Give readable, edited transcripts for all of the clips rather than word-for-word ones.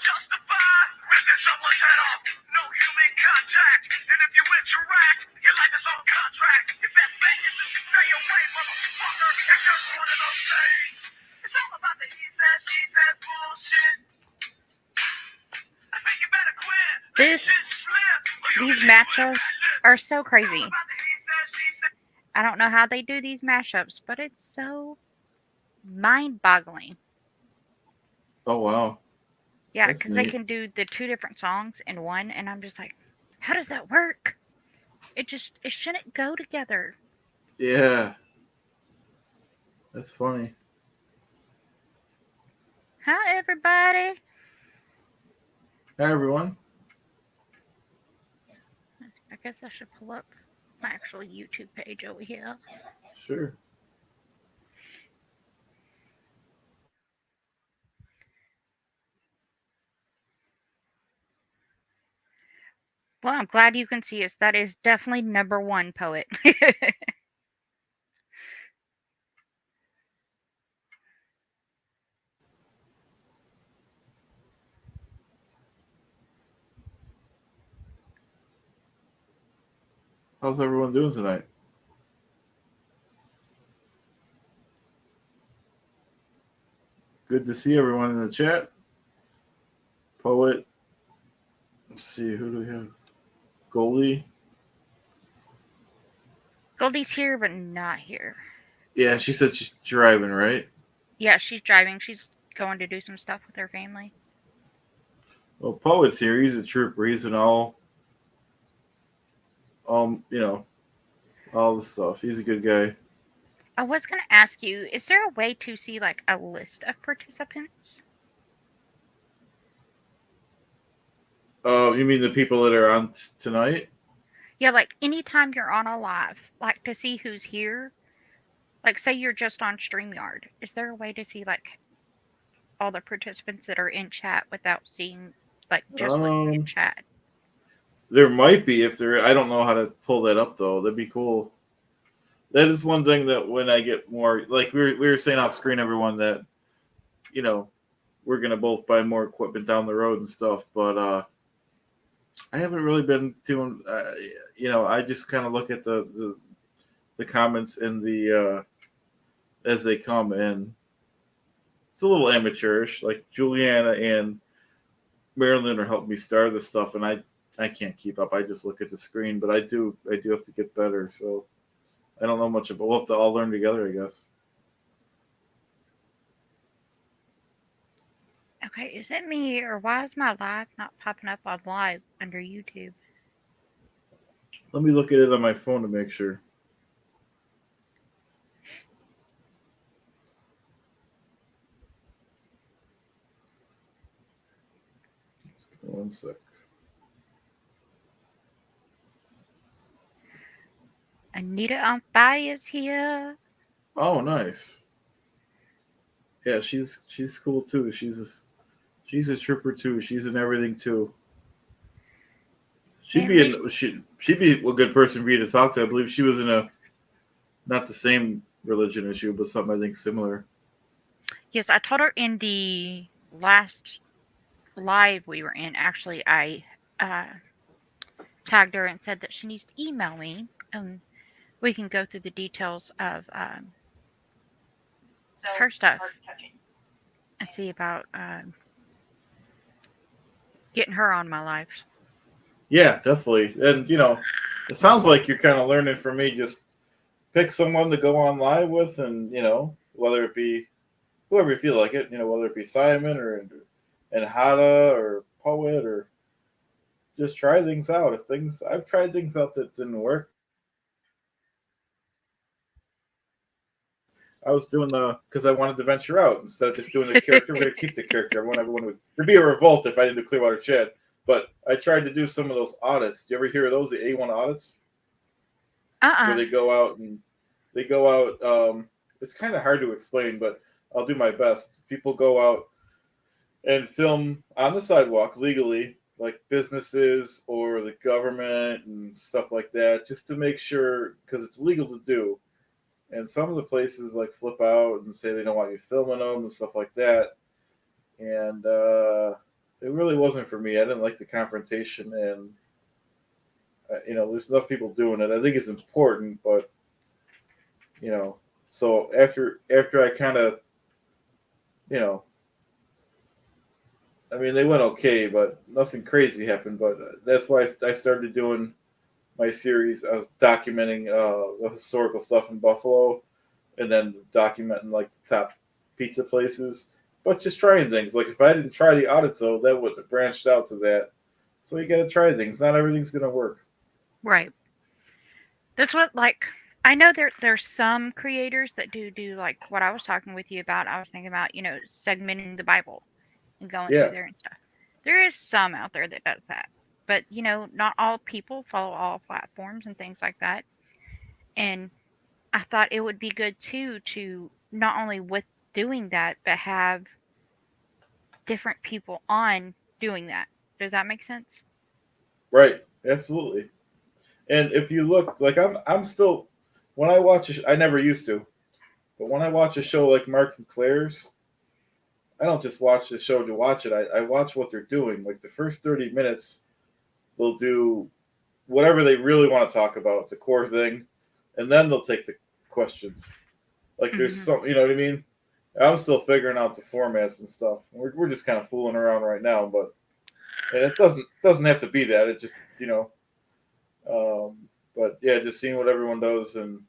justify ripping someone's head off. No human contact. And if you interact, your life is on contract. Your best bet is to stay away, motherfucker. It's just one of those days. It's all about the he says, she says bullshit. I think you better quit. These matchups are so crazy. I don't know how they do these mashups, but it's so mind-boggling. Oh wow. Yeah, because they can do the two different songs in one, and I'm just like, how does that work? It shouldn't go together. Yeah. That's funny. Hi, everybody. Hi, everyone. I guess I should pull up my actual YouTube page over here. Sure. Well, I'm glad you can see us. That is definitely number one, Poet. How's everyone doing tonight? Good to see everyone in the chat. Poet. Let's see, who do we have? Goldie. Goldie's here, but not here. Yeah, she said she's driving, right? Yeah, she's driving. She's going to do some stuff with her family. Well, Poet's here. He's a trooper. He's in all, all the stuff. He's a good guy. I was going to ask you, is there a way to see like a list of participants? Oh, you mean the people that are on tonight? Yeah, like anytime you're on a live, like to see who's here. Like, say you're just on StreamYard. Is there a way to see like all the participants that are in chat without seeing like just like in chat? There might be if there. I don't know how to pull that up though. That'd be cool. That is one thing that when I get more, like we were saying off screen, everyone, that we're gonna both buy more equipment down the road and stuff. But I haven't really been doing. I just kind of look at the comments and the as they come, and it's a little amateurish. Like Juliana and Marilyn are helping me start this stuff, and I can't keep up. I just look at the screen, but I do have to get better. So I don't know much about. We'll have to all learn together, I guess. Okay, is it me or why is my live not popping up on live under YouTube? Let me look at it on my phone to make sure. One sec. Anita on Fire is here. Oh, nice. Yeah, she's cool too. She's a trooper too. She's in everything too. She'd be a good person for you to talk to. I believe she was in a not the same religion as you, but something I think similar. Yes, I told her in the last live we were in. Actually, I tagged her and said that she needs to email me, and we can go through the details of her stuff and see about getting her on my lives. Yeah, definitely. And it sounds like you're kind of learning from me. Just pick someone to go on live with, and whether it be whoever you feel like it. Whether it be Simon or and Hada or Poet, or just try things out. I've tried things out that didn't work. I was doing because I wanted to venture out instead of just doing the character. We're gonna keep the character. I want everyone there'd be a revolt if I didn't do Clearwater Chad. But I tried to do some of those audits. Do you ever hear of those? The A1 audits, where they go out. It's kind of hard to explain, but I'll do my best. People go out and film on the sidewalk legally, like businesses or the government and stuff like that, just to make sure, because it's legal to do. And some of the places like flip out and say they don't want you filming them and stuff like that. And it really wasn't for me. I didn't like the confrontation, and there's enough people doing it. I think it's important, but you know, so after I kind of, you know, I mean, they went okay, but nothing crazy happened. But that's why I started doing my series. I was documenting the historical stuff in Buffalo, and then documenting like the top pizza places. But just trying things. Like if I didn't try the audito, that would have branched out to that. So you got to try things. Not everything's gonna work. Right. That's what like I know there's some creators that do like what I was talking with you about. I was thinking about, segmenting the Bible and going through Yeah, there and stuff. There is some out there that does that. But, not all people follow all platforms and things like that. And I thought it would be good too to not only with doing that, but have different people on doing that. Does that make sense? right. Absolutely. And if you look, like I'm still when I watch, I never used to, but when I watch a show like Mark and Claire's, I don't just watch the show to watch it. I watch what they're doing. Like the first 30 minutes, they'll do whatever they really want to talk about, the core thing, and then they'll take the questions. Like there's Hmm. some, you know what I mean? I'm still figuring out the formats and stuff. We're just kind of fooling around right now, but and it doesn't have to be that. It just um, but yeah, just seeing what everyone does and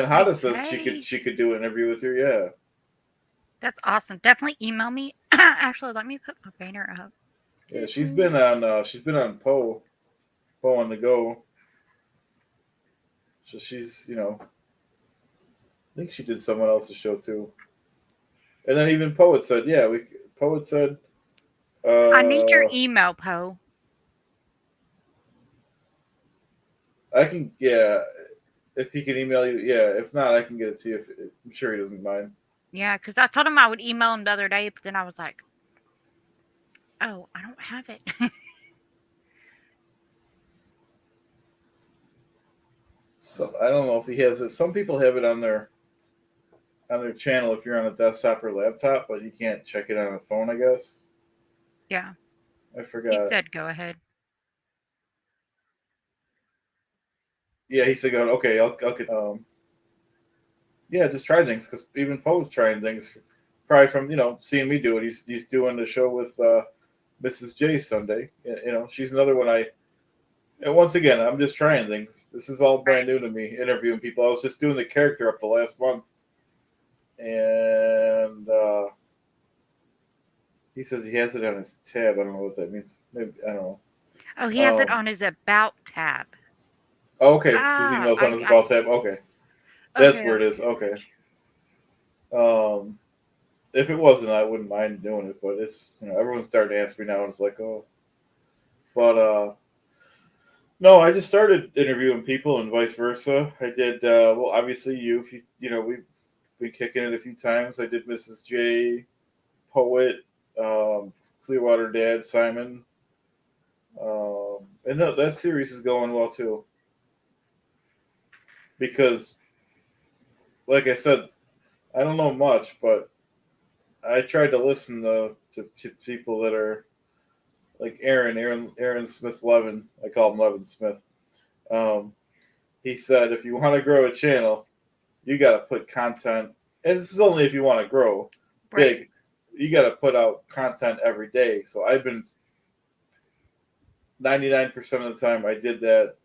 Hada says Okay. she could do an interview with you. Yeah, That's awesome. Definitely email me. Actually, let me put my banner up. yeah. Doo-doo. She's been on Poe on the go. So she's I think she did someone else's show too. And then even Poet said, yeah, we Poet said, I need your uh, email, Poe. I can, yeah, if he can email you, yeah. If not, I can get it to you. I'm sure he doesn't mind. Yeah, because I told him I would email him the other day, but then I was like, oh, I don't have it. So I don't know if he has it. Some people have it on their channel if you're on a desktop or laptop, but you can't check it on a phone. I guess Yeah, I he forgot. said go ahead. Yeah, he said, okay, I'll get. Yeah, just try things because even Poe's trying things. Probably from seeing me do it. He's doing the show with Mrs. J Sunday. She's another one I. And once again, I'm just trying things. This is all brand Right. new to me. Interviewing people. I was just doing the character up the last month, and he says he has it on his tab. I don't know what that means. Maybe I don't know. Oh, he has it Um, on his about tab. okay, his Ah, email's on his I about tab. Okay, that's okay, where it okay, is. Okay. Um, if it wasn't, I wouldn't mind doing it. But it's everyone's starting to ask me now, and it's like, oh, but no, I just started interviewing people and vice versa. I did well, obviously you, if we've been kicking it a few times. I did Mrs. J, Poet, Clearwater Dad, Simon, and no, that series is going well too. Because, like I said, I don't know much, but I tried to listen to people that are like Aaron Smith Levin. I call him Levin Smith. Um, he said if you want to grow a channel, you got to put content, and this is only if you want to grow right. big. You got to put out content every day. So I've been 99% of the time I did that,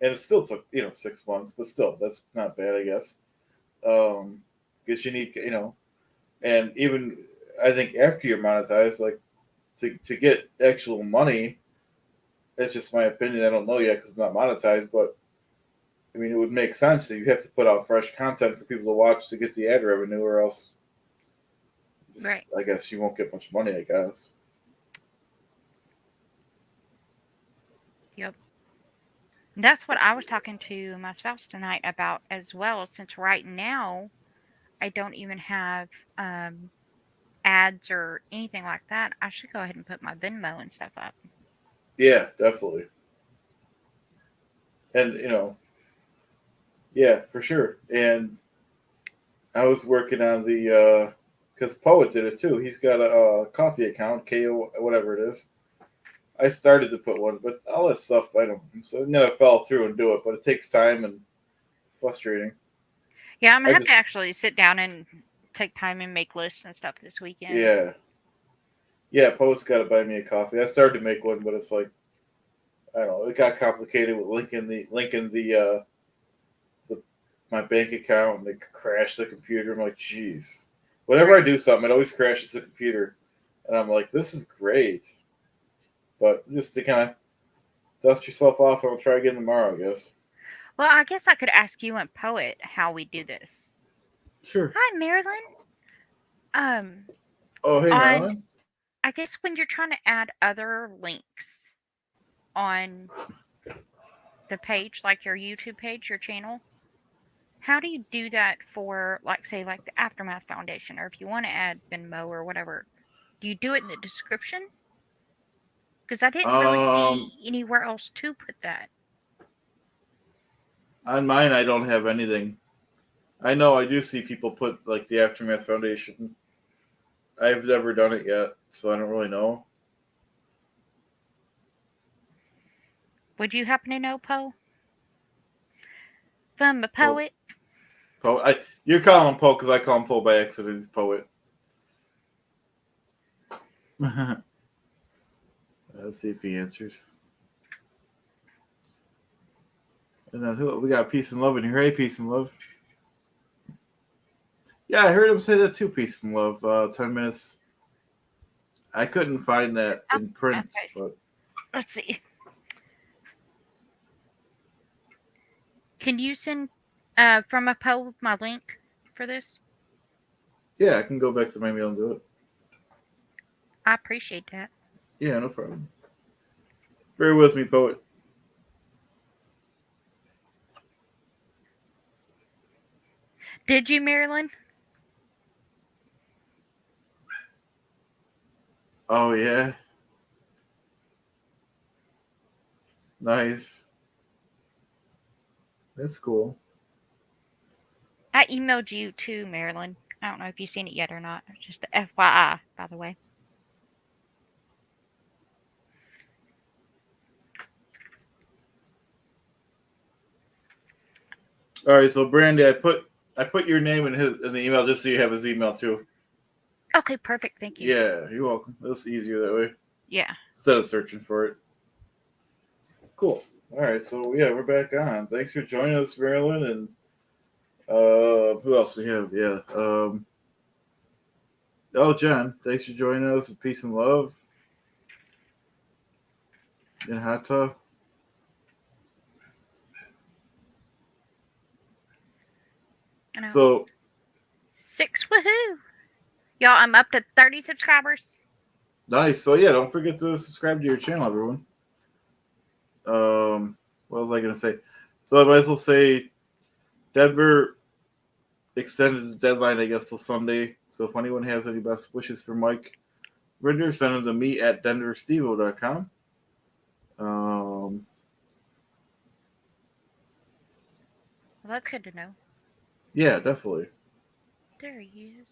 and it still took 6 months, but still that's not bad, I guess. Because you need and even I think after you're monetized, like to get actual money, that's just my opinion. I don't know yet because it's not monetized, but I mean it would make sense that you have to put out fresh content for people to watch to get the ad revenue, or else just Right. I guess you won't get much money. I guess. Yep. That's what I was talking to my spouse tonight about as well. Since right now I don't even have um, ads or anything like that, I should go ahead and put my Venmo and stuff up. Yeah, definitely, and yeah, for sure. And I was working on the because Poet did it too. He's got a coffee account, KO, whatever it is. I started to put one, but all that stuff, I don't. So then I fell through and do it, but it takes time and it's frustrating. Yeah, I'm gonna I have to just, actually sit down and take time and make lists and stuff this weekend. yeah, yeah. Poet's got to buy me a coffee. I started to make one, but it's like I don't know. It got complicated with the my bank account, and it crashed the computer. I'm like, jeez. Whenever I do something, it always crashes the computer, and I'm like, this is great. But just to kind of dust yourself off, and I'll try again tomorrow, I guess. Well, I guess I could ask you and Poet how we do this. Sure. Hi, Marilyn. Um, Oh, hey, on Marilyn. I guess when you're trying to add other links on the page, like your YouTube page, your channel, how do you do that for, like, say, like the Aftermath Foundation, or if you want to add Venmo or whatever? Do you do it in the description? Because I didn't really Um, see anywhere else to put that. on mine, I don't have anything. I know I do see people put like the Aftermath Foundation. I've never done it yet, so I don't really know. Would you happen to know, Poe? From a Oh, poet? you're calling him Poe because I call him Poe by accident. He's Poet. Let's see if he answers. And then we got Peace and Love in here. Hey, Peace and Love. Yeah, I heard him say that too. Peace and Love. 10 minutes. I couldn't find that Oh, in print, okay. but Let's see. Can you send from a Poe my link for this? yeah, I can go back to my mail and do it. I appreciate that. Yeah, no problem. Bear with me, Poet. Did you, Marilyn? Oh yeah, nice. That's cool. I emailed you too, Marilyn. I don't know if you've seen it yet or not. Just a FYI, by the way. All right, so Brandy, I put your name in the email just so you have his email too. Okay, perfect. Thank you. Yeah, you're welcome. That's easier that way Yeah. instead of searching for it. Cool. All right, so yeah, we're back on. Thanks for joining us, Marilyn, and who else we have? Yeah. Oh, Jen, thanks for joining us. Peace and love. And Hata. I know. So 6, woohoo! Y'all, I'm up to 30 subscribers. nice. So yeah, don't forget to subscribe to your channel, everyone. What was I gonna say? So I might as well say Denver extended the deadline, I guess, till Sunday. So if anyone has any best wishes for Mike Rinder, send them to me at denverstevo.com. Well, that's good to know. Yeah, definitely. There he is.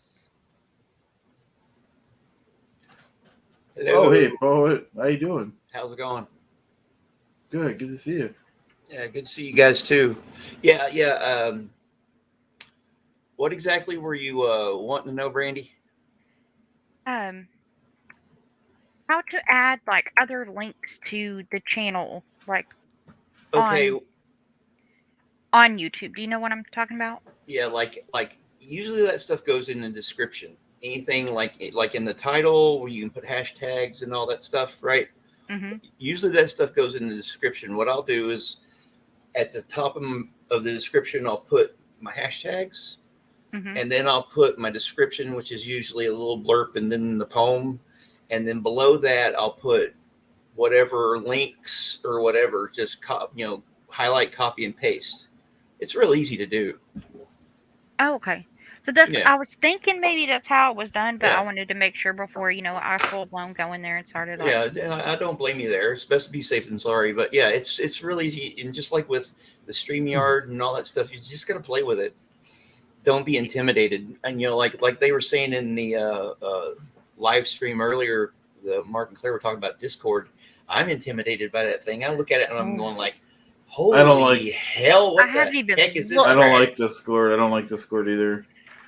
Hello. Oh, hey, Poet. How you doing? How's it going? Good. Good to see you. Yeah, good to see you guys too. Yeah. What exactly were you wanting to know, Brandy? How to add like other links to the channel, like Okay. on YouTube. Do you know what I'm talking about? Yeah, like usually that stuff goes in the description. Anything like in the title where you can put hashtags and all that stuff, right? Mm-hmm. Usually that stuff goes in the description. What I'll do is at the top of the description, I'll put my hashtags. Mm-hmm. And then I'll put my description, which is usually a little blurb, and then the poem. And then below that, I'll put whatever links or whatever, just highlight, copy, and paste. It's real easy to do. Oh, okay. So that's, Yeah. I was thinking maybe that's how it was done, but Yeah. I wanted to make sure before, I full blown go in there and started. Like, Yeah, I don't blame you there. It's best to be safe than sorry. But yeah, it's really easy. And just like with the StreamYard and all that stuff, you just got to play with it. don't be intimidated. And like they were saying in the live stream earlier, the Mark and Claire were talking about Discord. I'm intimidated by that thing. I look at it and I'm going like, holy hell, what I haven't the even heck is this? looked. I don't crap? like Discord. I don't like Discord either.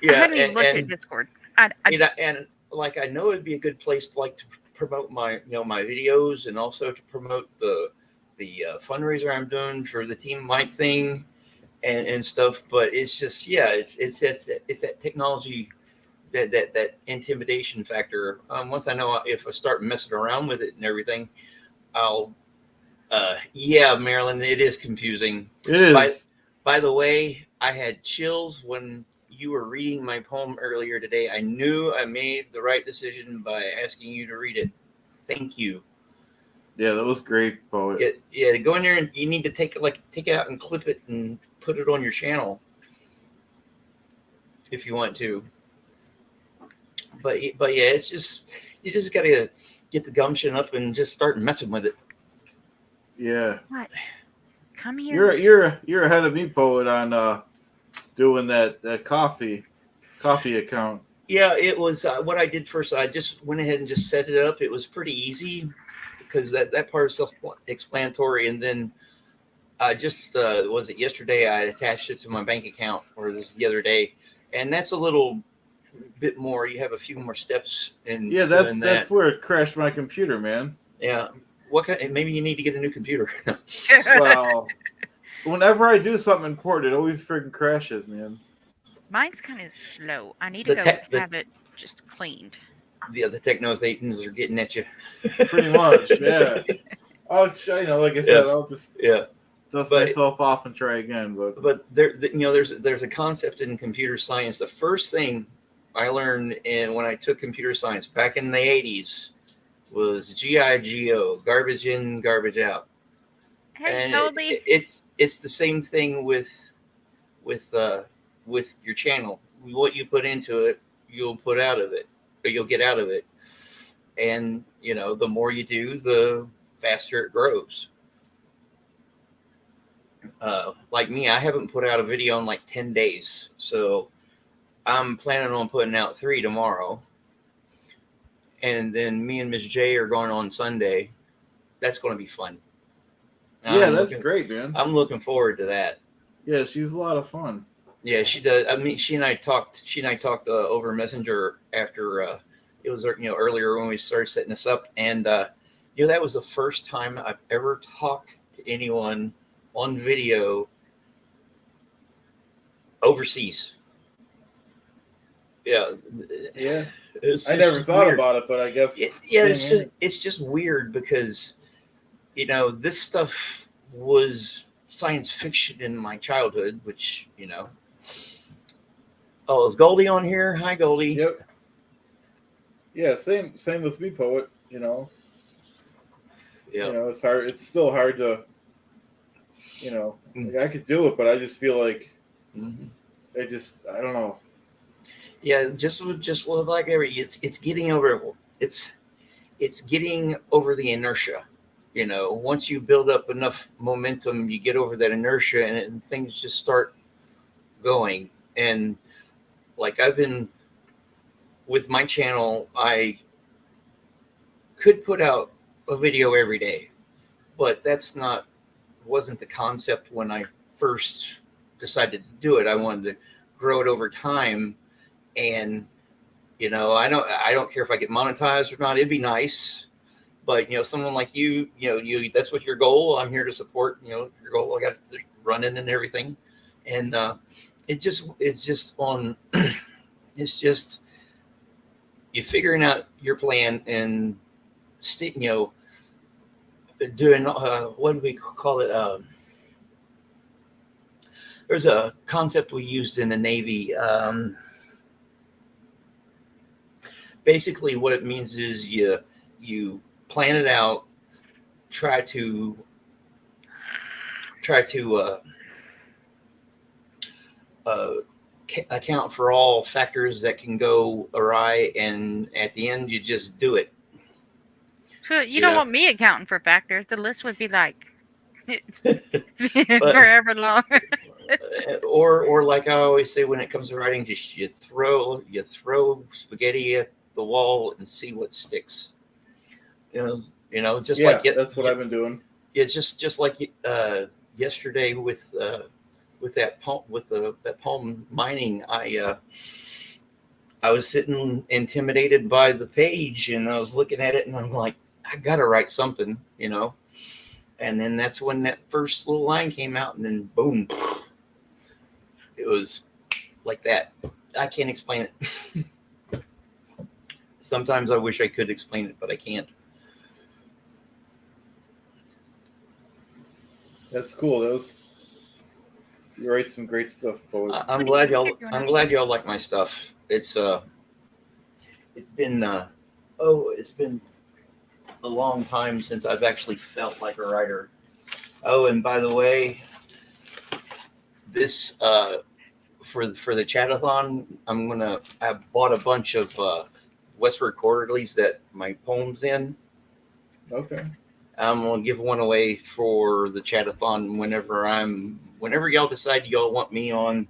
I haven't even looked at Discord. And like I know it'd be a good place to like to promote my my videos and also to promote the fundraiser I'm doing for the Team Mike thing and stuff. But it's just it's that technology that intimidation factor. Once I know if I start messing around with it and everything, I'll Marilyn, it is confusing. It is. By the way, I had chills when you were reading my poem earlier today. I knew I made the right decision by asking you to read it. Thank you. Yeah, that was great, poet. Yeah, go in there and you need to take it out and clip it and put it on your channel if you want to. But yeah, it's just you just gotta get the gumption up and just start messing with it. Yeah. What? Come here. You're ahead of me, poet, on doing that coffee account. Yeah, it was what I did first. I just went ahead and just set it up. It was pretty easy because that part is self-explanatory. And then I just was it yesterday? I attached it to my bank account, or this the other day, and that's a little bit more. You have a few more steps in. Yeah, that's where it crashed my computer, man. Yeah. Maybe you need to get a new computer. Well, whenever I do something important, it always freaking crashes, man. Mine's kind of slow. I need to have it just cleaned. The techno-thetans are getting at you. Pretty much, yeah. Like I said, I'll just dust myself off and try again. But there's a concept in computer science. The first thing I learned when I took computer science back in the 80s was GIGO, garbage in, garbage out. Hey, and it's the same thing with your channel. What you put into it, you'll put out of it, or you'll get out of it. And the more you do, the faster it grows. Like me, I haven't put out a video in like 10 days, so I'm planning on putting out 3 tomorrow. And then me and Miss J are going on Sunday. That's going to be fun. Yeah, that's great, man. I'm looking forward to that. Yeah, she's a lot of fun. Yeah, she does. I mean, she and I talked over Messenger after it was earlier when we started setting this up, and that was the first time I've ever talked to anyone on video overseas. Yeah. I never thought about it, but I guess it's just weird because this stuff was science fiction in my childhood, which Oh, is Goldie on here? Hi, Goldie. Yep. Yeah, same with me, poet. Yeah. It's hard. It's still hard to. Like I could do it, but I just feel like I don't know. Yeah, just like it's getting over the inertia. Once you build up enough momentum, you get over that inertia, and things just start going. And like I've been with my channel, I could put out a video every day, but wasn't the concept when I first decided to do it. I wanted to grow it over time. And, I don't care if I get monetized or not. It'd be nice. But, someone like you, that's what your goal. I'm here to support, your goal. I got to run in and everything. And it's just you figuring out your plan and, doing, what do we call it? There's a concept we used in the Navy. Basically what it means is you plan it out, try to account for all factors that can go awry, and at the end you just do it. So you don't want me accounting for factors. The list would be like forever long. or like I always say when it comes to writing, just you throw spaghetti at the wall and see what sticks. Just Yeah, like it. that's what I've been doing. Yeah, just like yesterday with that poem, that poem mining. I was sitting intimidated by the page, and I was looking at it, and I'm like, I gotta write something, And then that's when that first little line came out, and then boom, it was like that. I can't explain it. Sometimes I wish I could explain it, but I can't. That's cool. You write some great stuff, poet. I'm What do you glad think y'all. you're doing I'm up glad there? y'all like my stuff. It's been it's been a long time since I've actually felt like a writer. Oh, and by the way, this for the chatathon, I bought a bunch of Westward Quarterlies that my poems in. Okay. I'm gonna give one away for the chatathon whenever y'all decide y'all want me on,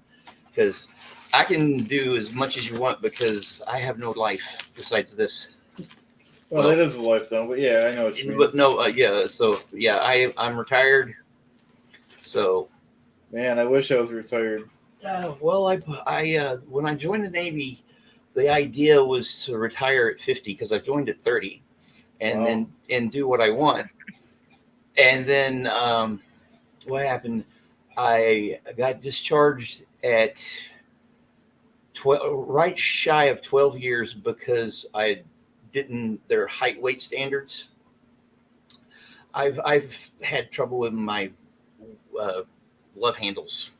because I can do as much as you want because I have no life besides this. Well, Well, that is a lifetime, but yeah, I know what you mean. but no, yeah. So yeah, I'm retired. So Man, I wish I was retired. well, I when I joined the Navy, the idea was to retire at 50 because I joined at 30, and Wow. then and do what I want. And then what happened? I got discharged at 12, right shy of 12 years because I didn't their height weight standards. I've had trouble with my uh, love handles.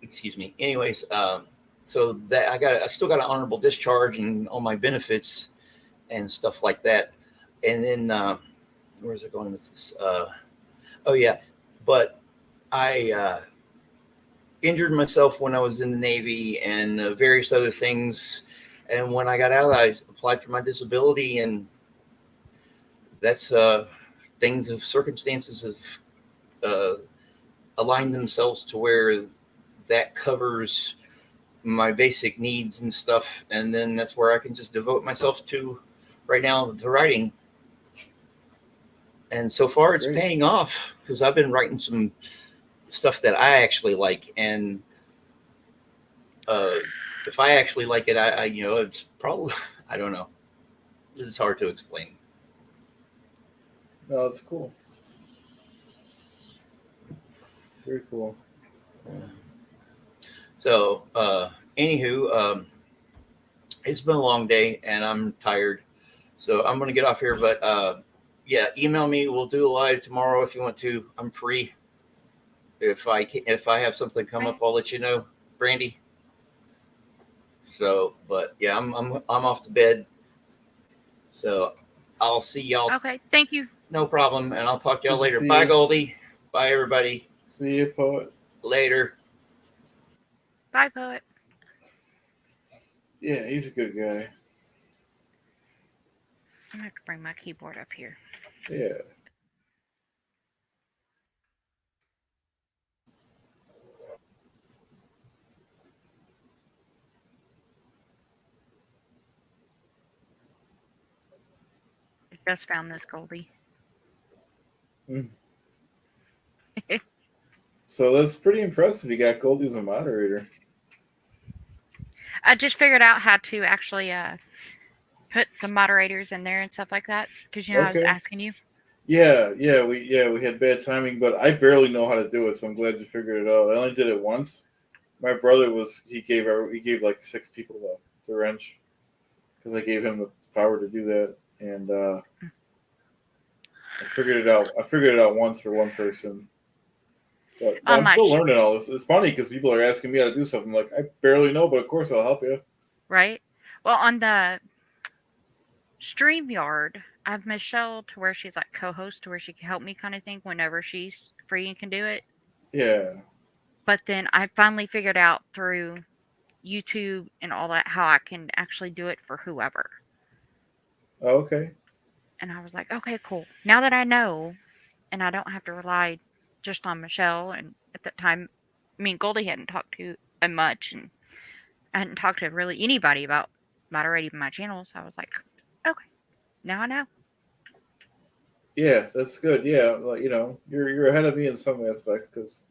Excuse me. Anyways, so that I still got an honorable discharge and all my benefits and stuff like that. And then where's it going with this? Oh yeah, but I injured myself when I was in the Navy and various other things. And when I got out, I applied for my disability, and that's things of circumstances have aligned themselves to where that covers my basic needs and stuff. And then that's where I can just devote myself to right now to writing. And so far, it's Great. paying off because I've been writing some stuff that I actually like, and uh, if I actually like it, it's probably I don't know. It's hard to explain. No, that's cool. Very cool. Uh, So, anywho, it's been a long day and I'm tired, so I'm gonna get off here. But yeah, email me. We'll do a live tomorrow if you want to. I'm free. If I have something come up, Right. I'll let you know, Brandy. So, but yeah, I'm off to bed. So, I'll see y'all. Okay. Thank you. No problem, and I'll talk to y'all Good to later. see Bye, you. Goldie. Bye, everybody. See you, poet. Later. Bye, poet. Yeah, he's a good guy. I'm gonna have to bring my keyboard up here. Yeah. I just found this Goldie. Mm. So that's pretty impressive. You got Goldie as a moderator. I just figured out how to actually put the moderators in there and stuff like that because I was Okay. asking you. Yeah, we had bad timing, but I barely know how to do it, so I'm glad you figured it out. I only did it once. My brother he gave like 6 people the wrench because I gave him the power to do that, and I figured it out. I figured it out once for one person, but On I'm my still learning all this. It's funny because people are asking me how to do something. Like I barely know, but of course I'll help you. right. Well, on the StreamYard, I have Michelle to where she's like co-host to where she can help me kind of thing whenever she's free and can do it. Yeah. But then I finally figured out through YouTube and all that how I can actually do it for whoever. Oh, okay. And I was like, okay, cool. Now that I know, and I don't have to rely just on Michelle, and at that time I mean, Goldie hadn't talked to much, and I hadn't talked to really anybody about moderating my channel. So I was like, okay, now I know. Yeah, that's good. Yeah, like you're ahead of me in some aspects because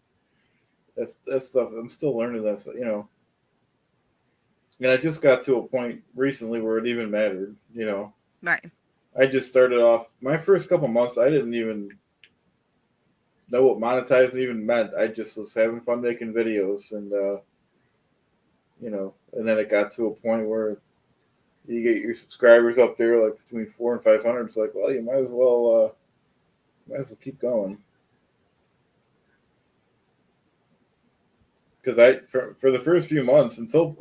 that's stuff I'm still learning. That and I just got to a point recently where it even mattered. Right. I just started off my first couple months. I didn't even know what monetizing even meant. I just was having fun making videos, and and then it got to a point where you get your subscribers up there like between 400 and 500. It's like, well, you might as well keep going. Because for the first few months until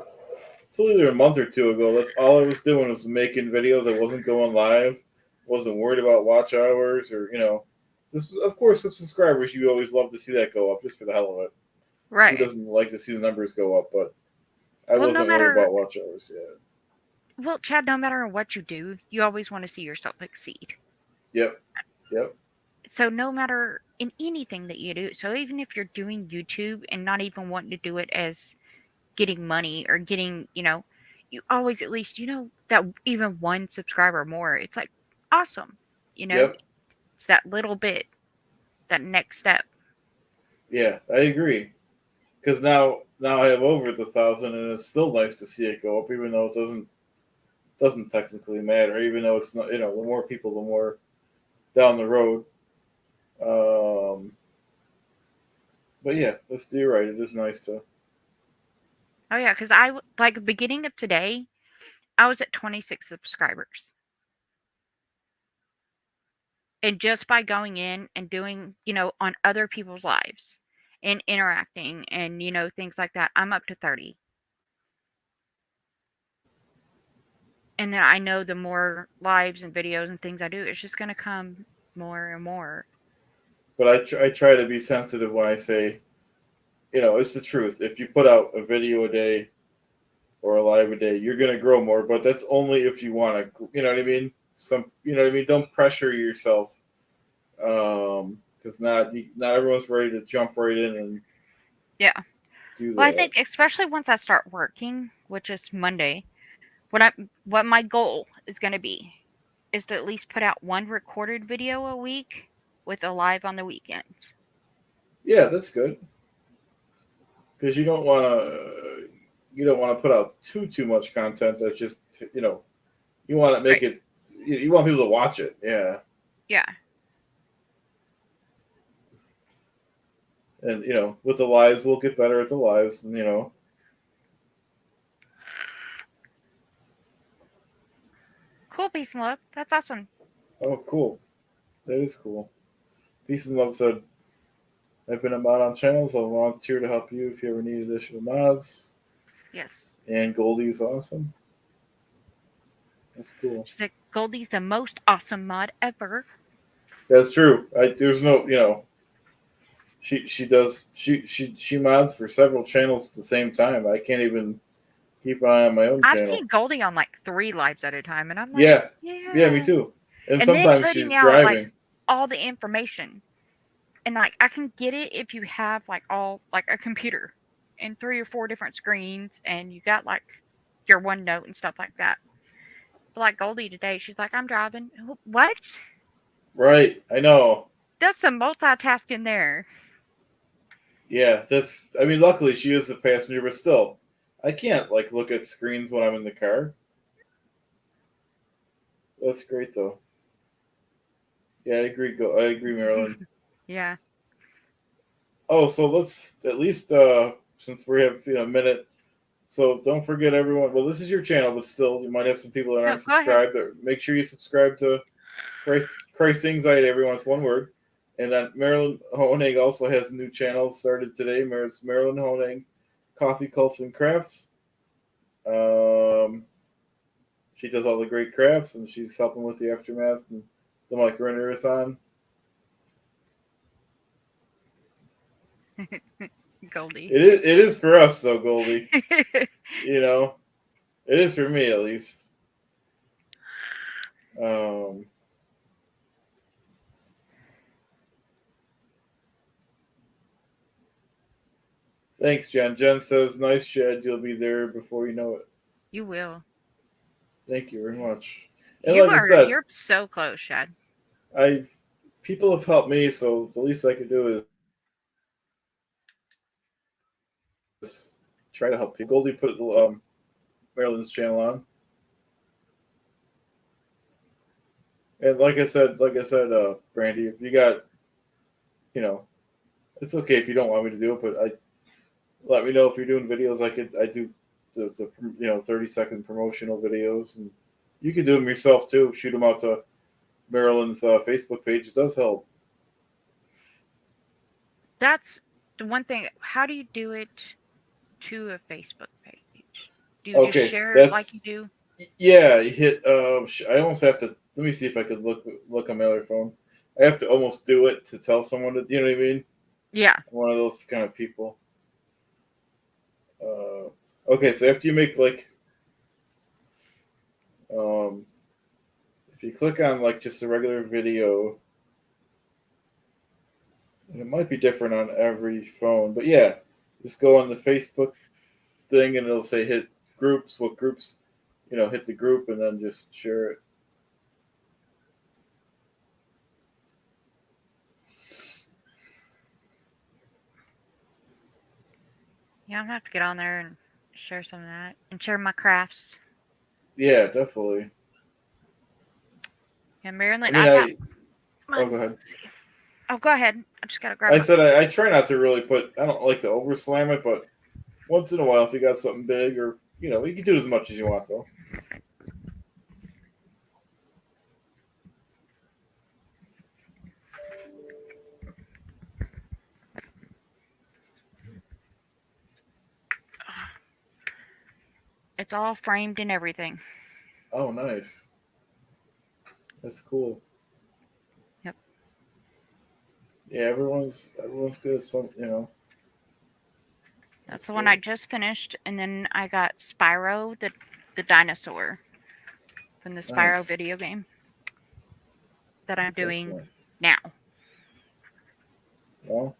either a month or two ago, that's all I was doing was making videos. I wasn't going live, wasn't worried about watch hours or This, of course, the subscribers, you always love to see that go up just for the hell of it. Who Right. doesn't like to see the numbers go up? But I Well, no wasn't worried matter, about watch hours yet. well, Chad, no matter what you do, you always want to see yourself exceed. Yep, yep, So no matter in anything that you do, so even if you're doing YouTube and not even wanting to do it as getting money or getting, you always at least, that even one subscriber more, it's like awesome. You know, yep. it's that little bit, that next step. Yeah, I agree. Because now I have over the 1,000, and it's still nice to see it go up, even though it doesn't technically matter. Even though it's not, the more people, the more down the road. Um, but yeah, let's do right. It is nice to. Oh yeah, because like beginning of today, I was at 26 subscribers. And just by going in and doing, on other people's lives and interacting and, things like that, I'm up to 30. And then I know the more lives and videos and things I do, it's just going to come more and more. But I try to be sensitive when I say, it's the truth. If you put out a video a day or a live a day, you're gonna grow more. But that's only if you want to. You know what I mean? You know what I mean. Don't pressure yourself, because not everyone's ready to jump right in and Yeah. do Well, I that. think especially once I start working, which is Monday, what my goal is going to be is to at least put out one recorded video a week with a live on the weekends. Yeah, that's good because you don't want to put out too much content. That's just you want to make Right. it. You want people to watch it. Yeah, Yeah. and with the lives, we'll get better at the lives, and Cool. Peace and love. That's awesome. oh, cool. That is cool. Peace and love said, I've been a mod on channels. I'll volunteer to help you if you ever need additional mods. Yes. And Goldie's awesome. That's cool. She's like, Goldie's the most awesome mod ever. That's true. There's no, she does she mods for several channels at the same time. I can't even keep an eye on my own I've channel. seen Goldie on like 3 lives at a time, and I'm like, Yeah, yeah, me yeah. too. And And then sometimes putting she's out like driving. all the information. And like I can get it if you have like all like a computer and 3 or 4 different screens and you got like your OneNote and stuff like that. But like Goldie today, she's like, I'm driving. What? Right, I know. That's some multitasking there. Yeah, that's. I mean, luckily she is the passenger, but still, I can't like look at screens when I'm in the car. That's great though. Yeah, I agree. I agree, Marilyn. Yeah. Oh, so let's at least since we have a minute. So don't forget everyone. Well, this is your channel, but still, you might have some people that No, aren't go ahead. subscribed. Make sure you subscribe to Christ Anxiety. Everyone, it's one word. And then Marilyn Honig also has a new channel started today. It's Marilyn Honig, Coffee Cults and Crafts. Um, she does all the great crafts, and she's helping with the aftermath and the Mike Renner-a-thon. Goldie. It is for us though, Goldie. You know, it is for me at least. Um, Thanks, Jen. Jen says, "Nice, Chad. You'll be there before you know it." You will. Thank you very much. And like I said, You're so close, Chad. I people have helped me, so the least I can do is try to help people. Goldie put Marilyn's channel on, and Brandy, if you got, you know, it's okay if you don't want me to do it, but let me know if you're doing videos. I do the 30-second promotional videos, and you can do them yourself too. Shoot them out to Marilyn's Facebook page. It does help. That's the one thing. How do you do it to a Facebook page? Do you just Okay, share it like you that's do? yeah. You hit. I almost have to. Let me see if I could look on my other phone. I have to almost do it to tell someone to. You know what I mean? Yeah. I'm one of those kind of people. Okay, so after you make um, if you click on like just a regular video, and it might be different on every phone, but yeah, just go on the Facebook thing and it'll say hit groups. What groups? Hit the group and then just share it. Yeah, I'm gonna have to get on there and share some of that and share my crafts. Yeah, definitely. And Marilyn, I mean, I got oh, mine. go ahead. Let's see. Oh, go ahead. I just gotta grab I my. said I try not to really put. I don't like to over slam it, but once in a while, if you got something big or you can do as much as you want though. It's all framed and everything. Oh, nice. That's cool. Yep. Yeah, everyone's good at some. That's That's the one I good. just finished, and then I got Spyro, the dinosaur from the Spyro Nice. video game that I'm That's doing excellent. now. Well,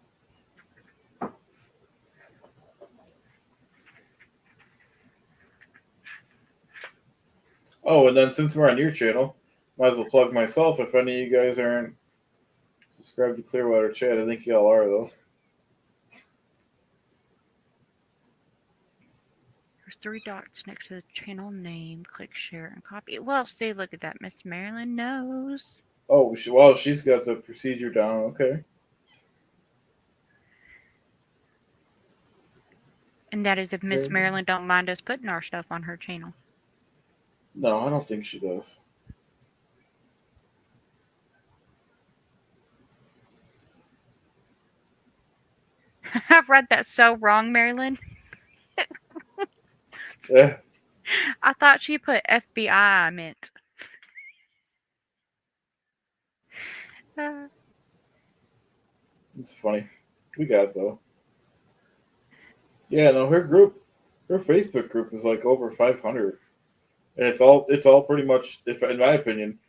oh, and then since we're on your channel, might as well plug myself. If any of you guys aren't subscribed to Clearwater Chad, I think y'all are though. There's 3 dots next to the channel name. Click share and copy. Well, see, look at that. Miss Marilyn knows. Oh, well, she's got the procedure down. Okay. And that is if Miss Very good. Marilyn don't mind us putting our stuff on her channel. No, I don't think she does. I've read that so wrong, Marilyn. Yeah, I thought she put FBI, I meant. it's funny. We got it though. Yeah, no, her Facebook group is like over 500, and it's all pretty much, if in my opinion,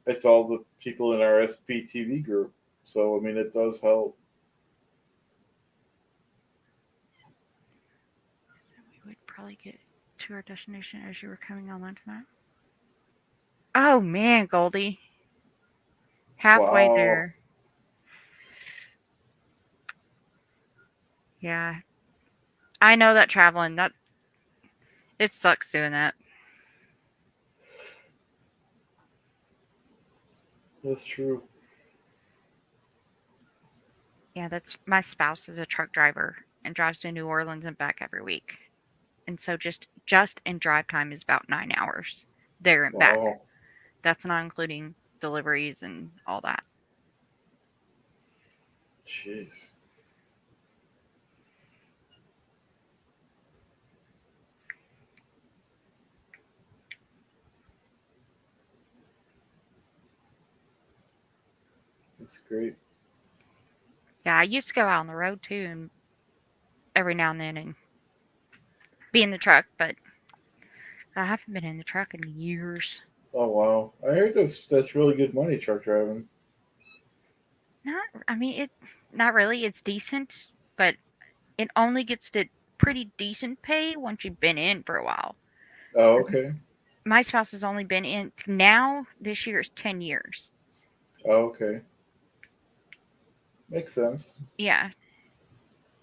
it's all the people in our SPTV group. So I mean, it does help. We would probably get to our destination as you were coming online tonight. Oh man, Goldie. Halfway Wow. there. Yeah. I know that traveling, that it sucks doing that. That's true. Yeah, that's my spouse is a truck driver and drives to New Orleans and back every week. And so just in drive time is about 9 hours there and back. Wow. That's not including deliveries and all that. Jeez. That's great. Yeah, I used to go out on the road too and every now and then and be in the truck, but I haven't been in the truck in years. Oh wow. I heard that's really good money truck driving. Not I mean it not really. It's decent, but it only gets to pretty decent pay once you've been in for a while. Oh, okay. My spouse has only been in now this year is 10 years. Oh, okay. Makes sense. Yeah.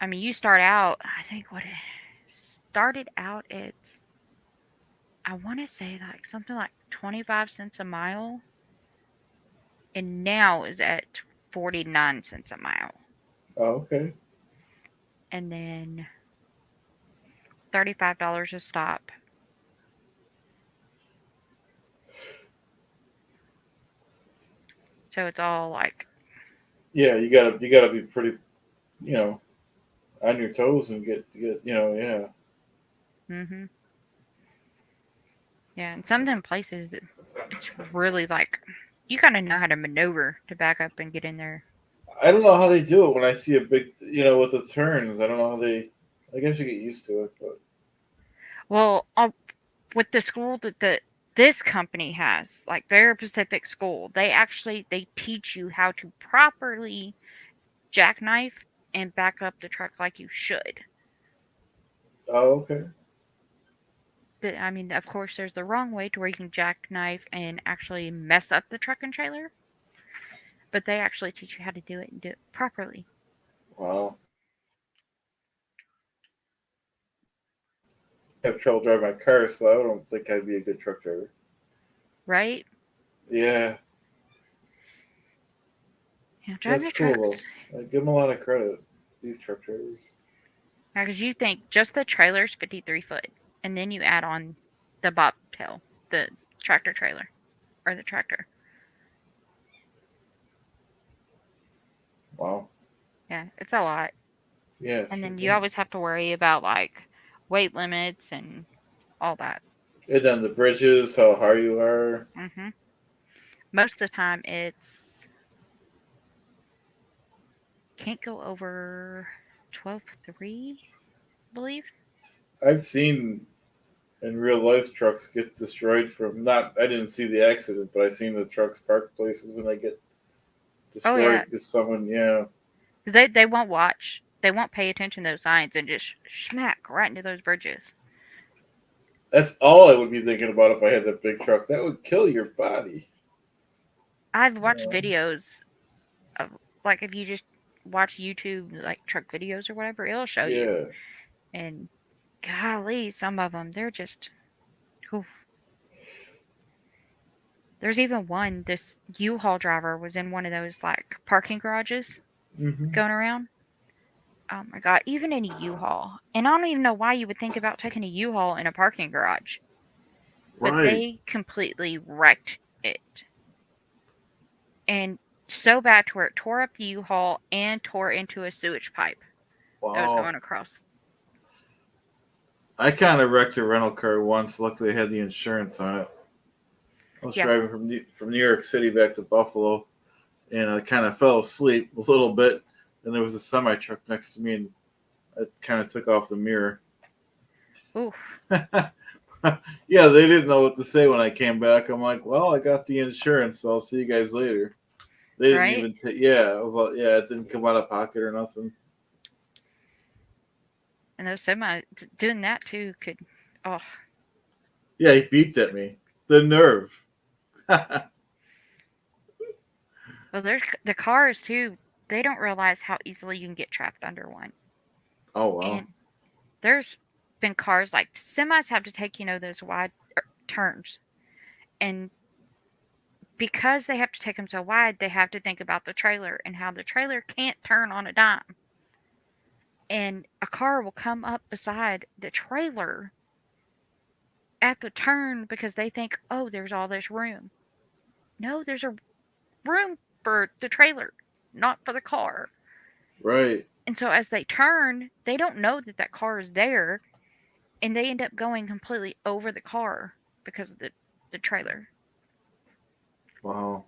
I mean, you start out, I think what it started out at, I want to say like something like 25 cents a mile, and now is at 49 cents a mile. Oh, okay. And then $35 a stop. So it's all like, Yeah, you gotta be pretty, you know, on your toes and get yeah. mm-hmm. Yeah. And some of them places, it's really like, you gotta know how to maneuver to back up and get in there. I don't know how they do it when I see a big, with the turns. I don't know how they. I guess you get used to it, but Well, with the school that this company has, like their Pacific school, they teach you how to properly jackknife and back up the truck like you should. oh, okay. I mean, of course, there's the wrong way to where you can jackknife and actually mess up the truck and trailer, but they actually teach you how to do it and do it properly, Wow. I have trouble driving my car, so I don't think I'd be a good truck driver. right? Yeah, Yeah, driving that's the cool trucks. though. I give them a lot of credit. These truck drivers. Because you think just the trailer's 53 foot, and then you add on the bobtail, the tractor trailer, or the tractor. Wow. Yeah, it's a lot. Yeah, And sure then you thing. always have to worry about like weight limits and all that. And then the bridges, how high you are. hmm Most of the time, it's can't go over 12.3, I believe. I've seen in real life trucks get destroyed from not. I didn't see the accident, but I seen the trucks parked places when they get Oh destroyed yeah, because someone. Yeah, because they won't watch, they won't pay attention to those signs and just smack right into those bridges. that's all I would be thinking about if I had that big truck. That would kill your body. I've You watched know? videos of like if you just watch YouTube like truck videos or whatever, it'll show you. Yeah. And golly, some of them they're just. Oof. There's even one. This U-Haul driver was in one of those like parking garages Hmm. going around. Oh my god, even in a U-Haul. And I don't even know why you would think about taking a U-Haul in a parking garage. But Right. they completely wrecked it. And so bad to where it tore up the U-Haul and tore into a sewage pipe that was Wow. going across. I kind of wrecked a rental car once. Luckily, I had the insurance on it. I was Yeah. driving from New York City back to Buffalo, and I kind of fell asleep a little bit. And there was a semi truck next to me, and I kind of took off the mirror. Ooh, Yeah, they didn't know what to say when I came back. I'm like, well, I got the insurance, so I'll see you guys later. They didn't right? even take. Yeah, I was like, yeah, it didn't come out of pocket or nothing. And those semi doing that too could. Oh, Yeah, he beeped at me. The nerve. well, there's the cars too. They don't realize how easily you can get trapped under one. Oh wow. And there's been cars like semis have to take those wide turns, and because they have to take them so wide, they have to think about the trailer and how the trailer can't turn on a dime. And a car will come up beside the trailer at the turn because they think, oh, there's all this room. No, there's a room for the trailer, not for the car. Right. And so as they turn, they don't know that that car is there, and they end up going completely over the car because of the trailer. Wow.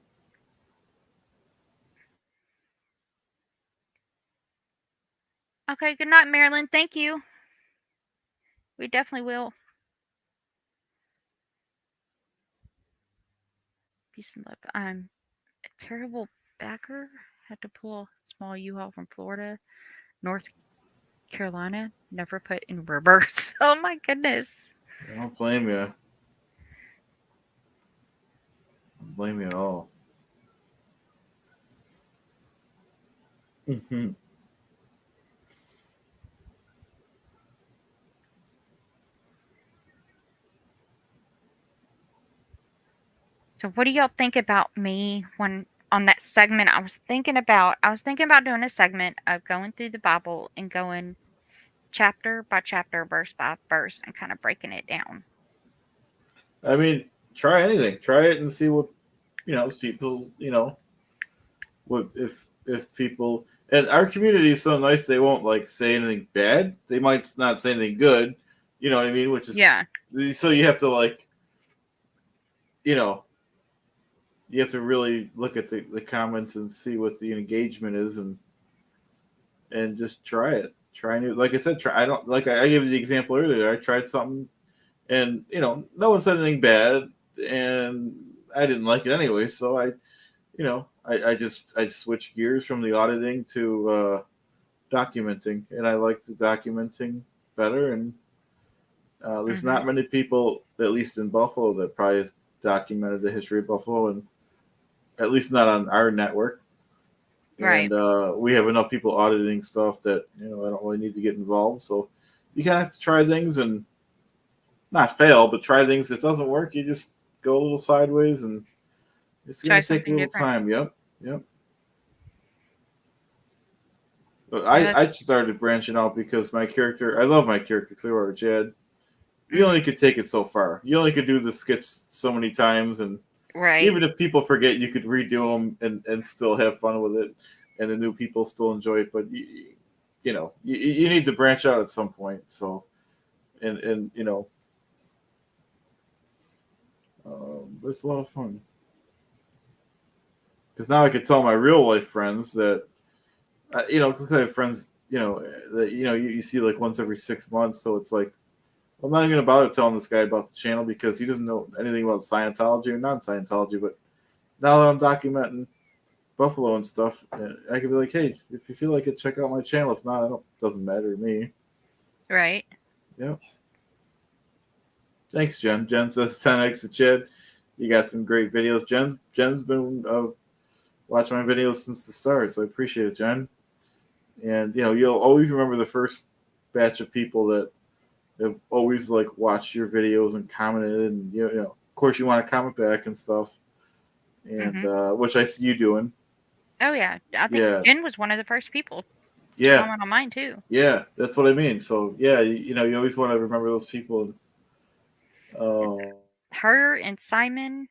Okay, good night, Marilyn. Thank you. We definitely will. Peace and love. I'm a terrible backer. Had to pull a small U-Haul from Florida north Carolina never put in reverse. Oh my goodness. I don't blame you. I don't blame you at all. Hmm. So what do y'all think about me when on that segment I was thinking about doing a segment of going through the Bible and going chapter by chapter, verse by verse, and kind of breaking it down. I mean, try anything. Try it and see what people. What if people and our community is so nice they won't like say anything bad. They might not say anything good. You know what I mean? Which is Yeah. so you have to like you know you have to really look at the comments and see what the engagement is and just try it. Try new like I said, try I don't like I gave you the example earlier. I tried something and no one said anything bad and I didn't like it anyway, so I just switched gears from the auditing to documenting and I like the documenting better and there's Mhm. not many people, at least in Buffalo, that probably has documented the history of Buffalo, and at least not on our network. Right. And we have enough people auditing stuff that I don't really need to get involved. So you kind of have to try things and not fail, but try things. If it doesn't work, you just go a little sideways, and it's Try going to take a something little different. time. Yep, yep. But Yeah, I started branching out because my character, I love my character, Clearwater Chad. You only mhm. could take it so far. You only could do the skits so many times, and Right. even if people forget, you could redo them and still have fun with it, and the new people still enjoy it. But you need to branch out at some point. So and it's a lot of fun because now I could tell my real life friends that because I have friends that you see like once every 6 months, so it's like I'm not even about to telling this guy about the channel because he doesn't know anything about Scientology or non Scientology. But now that I'm documenting Buffalo and stuff, I can be like, hey, if you feel like it, check out my channel. If not, doesn't matter to me. Right. Yeah. Thanks, Jen. Jen says 10x to Chad. You got some great videos. Jen's been watching my videos since the start, so I appreciate it, Jen. And you'll always remember the first batch of people that have always like watched your videos and commented, and of course you want to comment back and stuff, and Mhm. which I see you doing. Oh yeah. I think Yeah, Jen was one of the first people to yeah, comment on mine too. yeah. That's what I mean. So yeah, you always want to remember those people. It's Um, her and Simon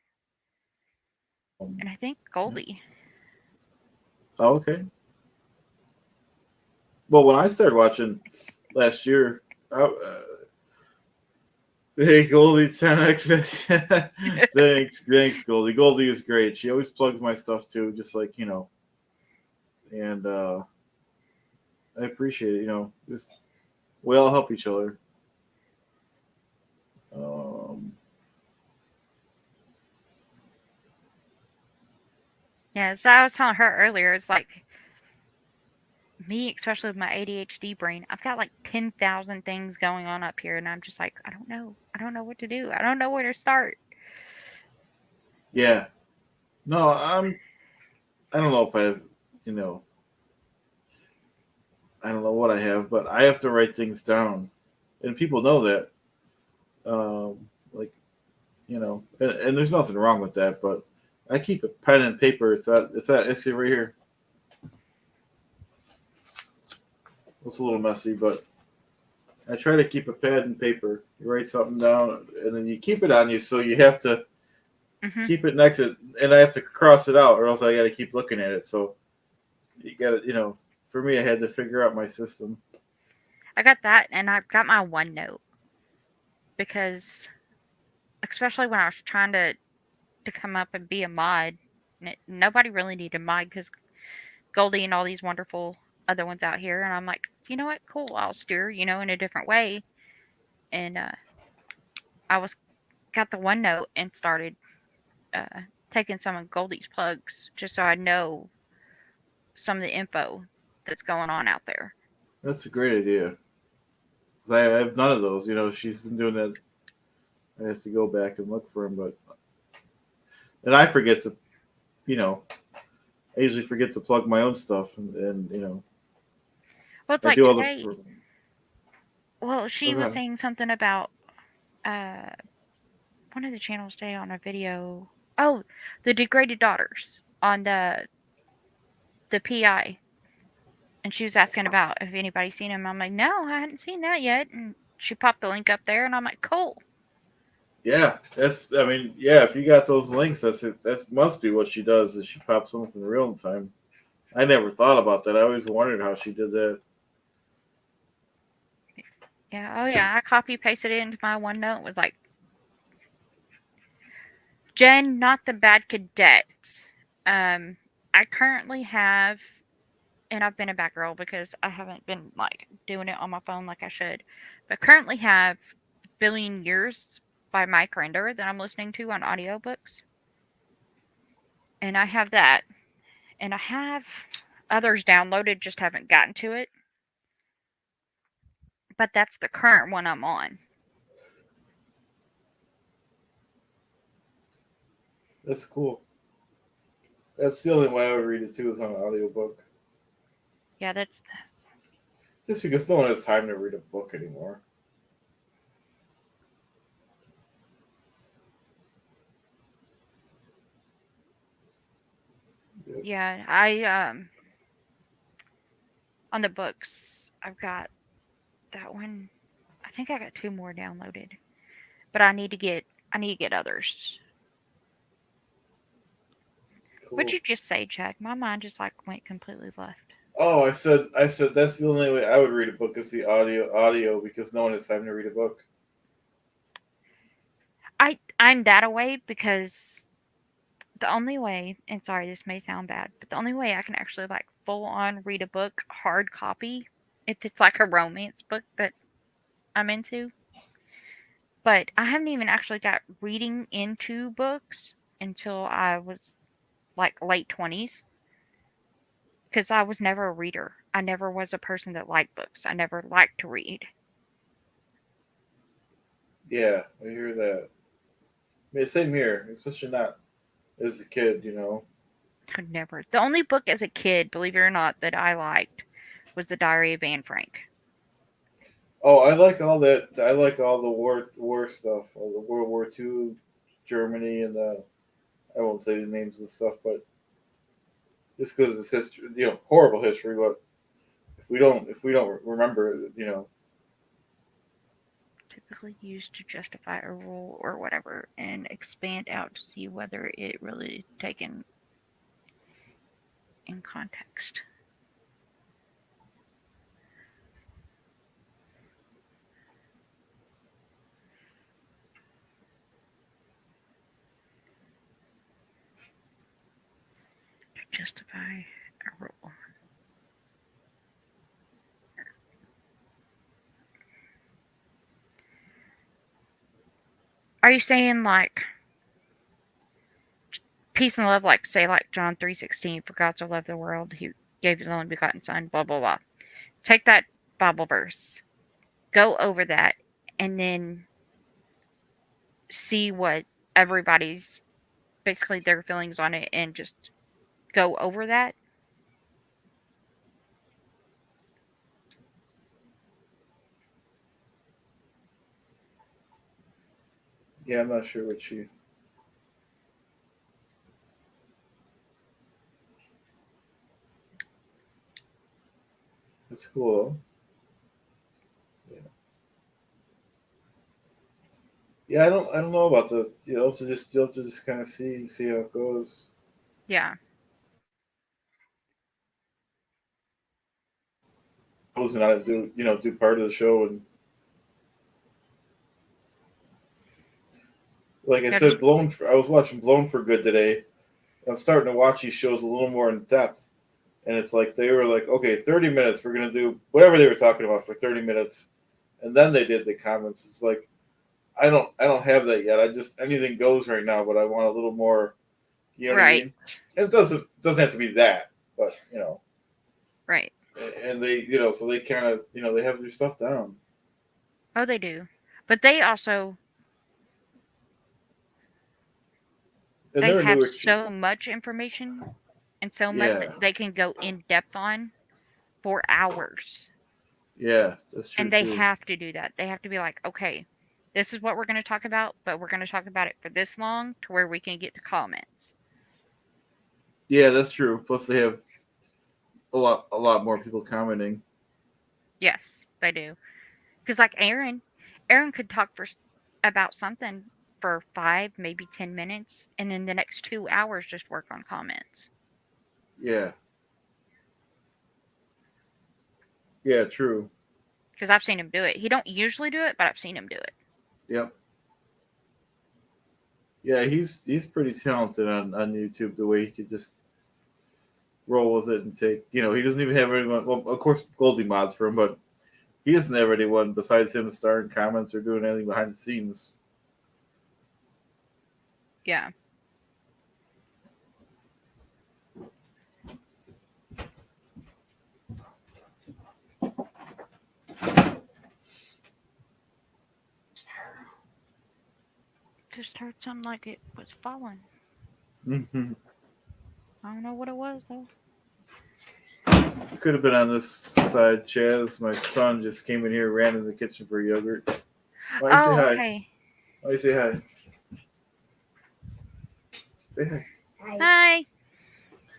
and I think yeah. Goldie. Oh, okay. Well, when I started watching last year, hey Goldie 10x. Thanks Goldie. Goldie is great. She always plugs my stuff too, just like and I appreciate it. Just we all help each other. Um, Yeah, so I was telling her earlier, it's like me, especially with my ADHD brain, I've got like 10,000 things going on up here, and I'm just like, I don't know. I don't know what to do. I don't know where to start. yeah. No, I don't know if I have, you know, I don't know what I have, but I have to write things down, and people know that. Like and there's nothing wrong with that, but I keep a pen and paper. It's right here. It's a little messy, but I try to keep a pad and paper. You write something down, and then you keep it on you, so you have to Hmm. keep it next to it, and I have to cross it out, or else I got to keep looking at it. So you got to, for me, I had to figure out my system. I got that, and I've got my OneNote because, especially when I was trying to come up and be a mod, nobody really needed a mod because Goldie and all these wonderful other ones out here, and I'm like, you know what, cool, I'll steer, in a different way, and I was got the OneNote and started uh, taking some of Goldie's plugs just so I know some of the info that's going on out there. That's a great idea. 'Cause I have none of those. She's been doing that. I have to go back and look for them, and I forget to, you know, I usually forget to plug my own stuff, and Well, it's I like do all today. the. Well, she was Okay. saying something about uh one of the channels today on a video. Oh, the degraded daughters on the PI, and she was asking about if anybody seen him. I'm like, no, I hadn't seen that yet. And she popped the link up there, and I'm like, cool. Yeah, that's. I mean, yeah. If you got those links, that's it. That must be what she does. Is she pops them up in real time? I never thought about that. I always wondered how she did that. Yeah, oh yeah, I copy pasted it into my OneNote. Was like, Jen, not the bad cadets. I currently have, and I've been a bad girl because I haven't been like doing it on my phone like I should, but currently have Billion Years by Mike Render that I'm listening to on audiobooks. And I have that. And I have others downloaded, just haven't gotten to it. But that's the current one I'm on. That's cool. That's the only way I would read it too is on an audiobook. Yeah, that's Just because no one has time to read a book anymore. yeah, I on the books, I've got that one. I think I got 2 more downloaded. But I need to get others. What'd Cool. you just say, Chad? My mind just like went completely left. Oh, I said that's the only way I would read a book is the audio because no one has time to read a book. I'm that away because the only way, and sorry, this may sound bad, but the only way I can actually like full on read a book hard copy, if it's like a romance book that I'm into. But I haven't even actually got reading into books until I was like late 20s because I was never a reader. I never was a person that liked books. I never liked to read. Yeah, I hear that. I mean, same here, especially not as a kid. Could never. The only book as a kid, believe it or not, that I liked was The Diary of Anne Frank. Oh, I like all that. I like all the war stuff, all the World War II, Germany, and I won't say the names of the stuff, but just because it's history, horrible history. But if we don't remember it. Typically used to justify a rule or whatever and expand out to see whether it really taken in context. To justify a rule. Are you saying like peace and love, like say like John 3:16, for God so loved the world, he gave his only begotten son, blah blah blah. Take that Bible verse, go over that, and then see what everybody's basically their feelings on it and just go over that. Yeah, I'm not sure what she. That's cool. Yeah. Yeah, I don't know about the. You'll have to just kind of see how it goes. Yeah. Goes and I do part of the show and like I Yeah, just said, I was watching Blown for Good today. I'm starting to watch these shows a little more in depth. And it's like they were like, okay, 30 minutes, we're gonna do whatever they were talking about for 30 minutes, and then they did the comments. It's like I don't have that yet. I just anything goes right now, but I want a little more. You know what I right. mean? And it doesn't have to be that, but. Right. and they so they kind of they have their stuff down. Oh, they do. But they also And they they're a have newer, so much information and so much yeah, that they can go in depth on for hours. yeah, that's true And they too. have to do that. They have to be like, okay, this is what we're going to talk about, but we're going to talk about it for this long to where we can get to comments. Yeah, that's true. Plus, they have a lot more people commenting. Yes, they do. Because like Aaron could talk about something for 5, maybe 10 minutes, and then the next 2 hours just work on comments. Yeah, yeah, true. Because I've seen him do it. He don't usually do it, but I've seen him do it. Yep. Yeah, he's pretty talented on YouTube. The way he could just roll with it and take. He doesn't even have anyone. Well, of course, Goldie mods for him, but he doesn't have anyone besides him starring comments or doing anything behind the scenes. Yeah. Just heard something like it was falling. Mm-hmm. I don't know what it was though. You could have been on this side, Chaz. My son just came in here, ran in the kitchen for yogurt. Why you say Oh, hi? okay. Why you say hi? Say Hi.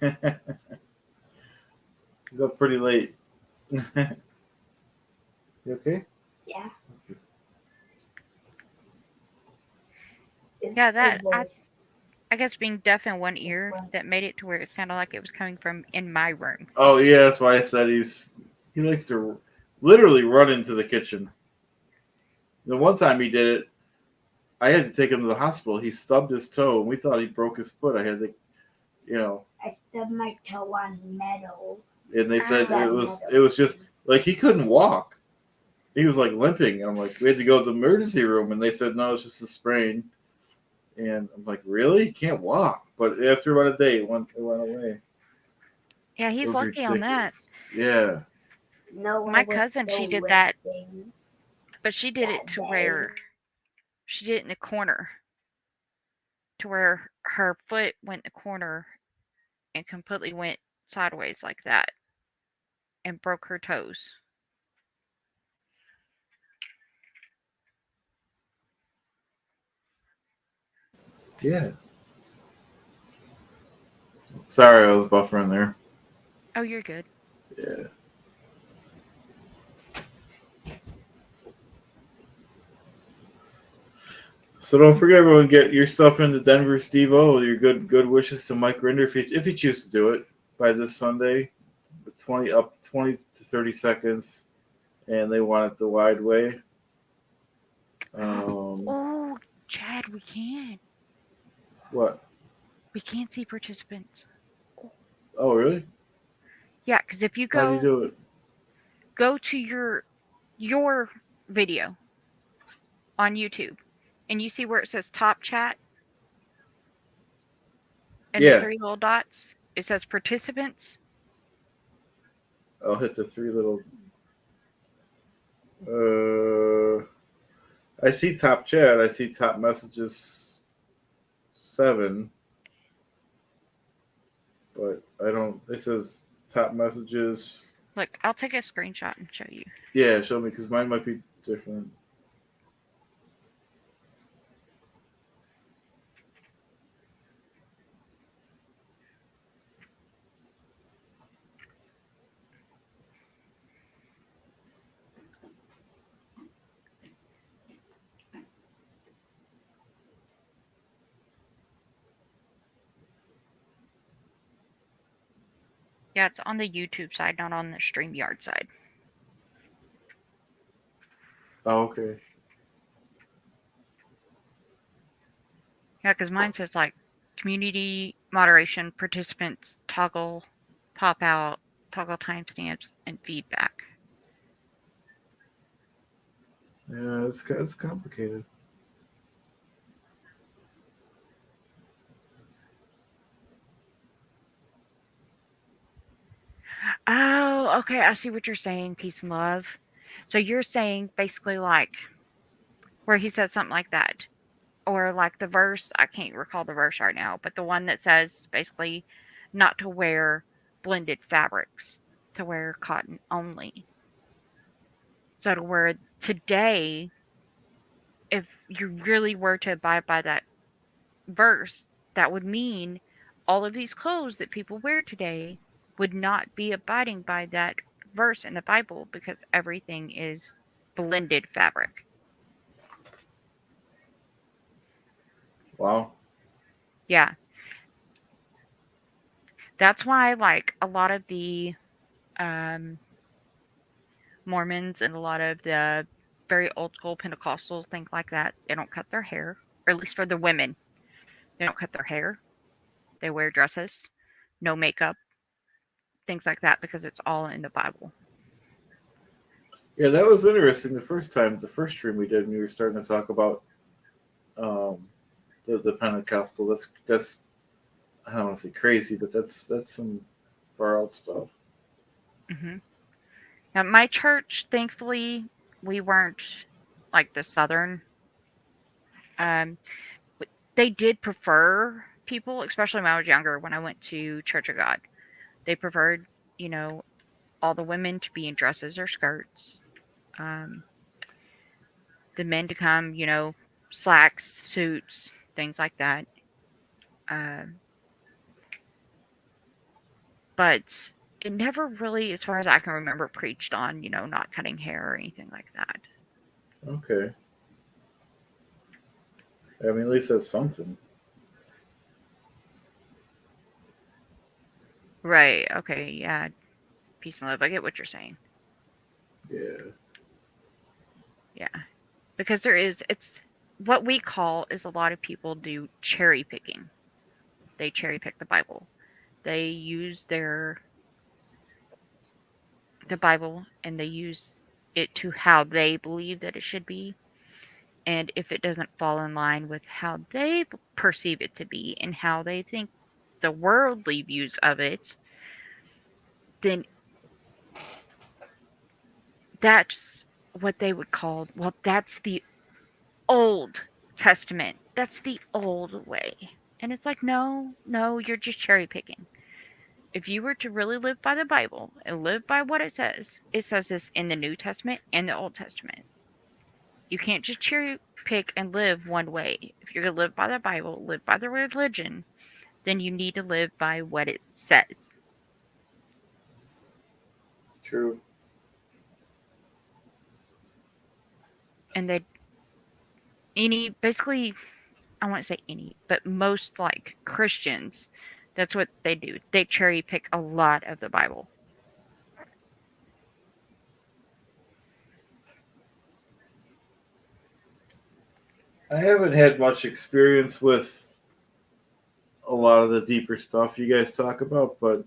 hi. He's up pretty late. You okay? Yeah. Yeah, that I guess being deaf in one ear that made it to where it sounded like it was coming from in my room. Oh yeah, that's why I said he likes to literally run into the kitchen. The one time he did it, I had to take him to the hospital. He stubbed his toe, and we thought he broke his foot. I had to, I stubbed my toe on metal. and they said Ah, it was just like he couldn't walk. He was like limping. I'm like, we had to go to the emergency room, and they said no, it's just a sprain. And I'm like, really? He can't walk. But after about a day, it went away. Yeah, It he's was lucky on that. ridiculous. Yeah. No, My I was cousin, she still did that, limping but she did it that to day. where she did it in the corner, to where her foot went in the corner and completely went sideways like that and broke her toes. Yeah. Sorry, I was buffering there. Oh, you're good. Yeah. So don't forget, everyone, get your stuff into Denver, Steve O. Your good wishes to Mike Rinder if you choose to do it by this Sunday, 20 to 30 seconds, and they want it the wide way. Oh, Chad, we can. What? We can see participants. Oh, really? Yeah, because if you How do you do it? go to your video on YouTube and you see where it says top chat and the Yeah, 3 little dots, it says participants. I'll hit the 3 little. I see top chat. I see top messages 7, but I don't. It says top messages. Look, I'll take a screenshot and show you. Yeah, show me because mine might be different. Yeah, it's on the YouTube side, not on the StreamYard side. Oh, okay. Yeah, because mine says like community moderation, participants, toggle, pop out, toggle timestamps, and feedback. Yeah, it's complicated. Oh, okay. I see what you're saying. Peace and love. So you're saying basically like where he says something like that, or like the verse. I can't recall the verse right now, but the one that says basically not to wear blended fabrics, to wear cotton only. So to wear today, if you really were to abide by that verse, that would mean all of these clothes that people wear today would not be abiding by that verse in the Bible because everything is blended fabric. Wow. Yeah. That's why, like, a lot of the um, Mormons and a lot of the very old school Pentecostals, think like that. They don't cut their hair, or at least for the women, they don't cut their hair. They wear dresses, no makeup, things like that, because it's all in the Bible. Yeah, that was interesting. The first stream we did, and we were starting to talk about um, the Pentecostal. That's I don't want to say crazy, but that's some far out stuff. Hmm. Now, my church, thankfully, we weren't like the Southern. Um, they did prefer people, especially when I was younger, when I went to Church of God. They preferred, you know, all the women to be in dresses or skirts, um, the men to come, slacks, suits, things like that. Um, but it never really, as far as I can remember, preached on, not cutting hair or anything like that. Okay. I mean, at least that's something. Right. Okay. Yeah. Peace and love. I get what you're saying. Yeah. Yeah. Because it's what we call is a lot of people do cherry picking. They cherry pick the Bible. They use the Bible and they use it to how they believe that it should be. And if it doesn't fall in line with how they perceive it to be and how they think the worldly views of it, then that's what they would call, well, that's the Old Testament. That's the old way. And it's like, no, no, you're just cherry picking. If you were to really live by the Bible and live by what it says this in the New Testament and the Old Testament. You can't just cherry pick and live one way. If you're going to live by the Bible, live by the religion, then you need to live by what it says. True. And basically, I won't say any, but most like Christians, that's what they do. They cherry pick a lot of the Bible. I haven't had much experience with a lot of the deeper stuff you guys talk about, but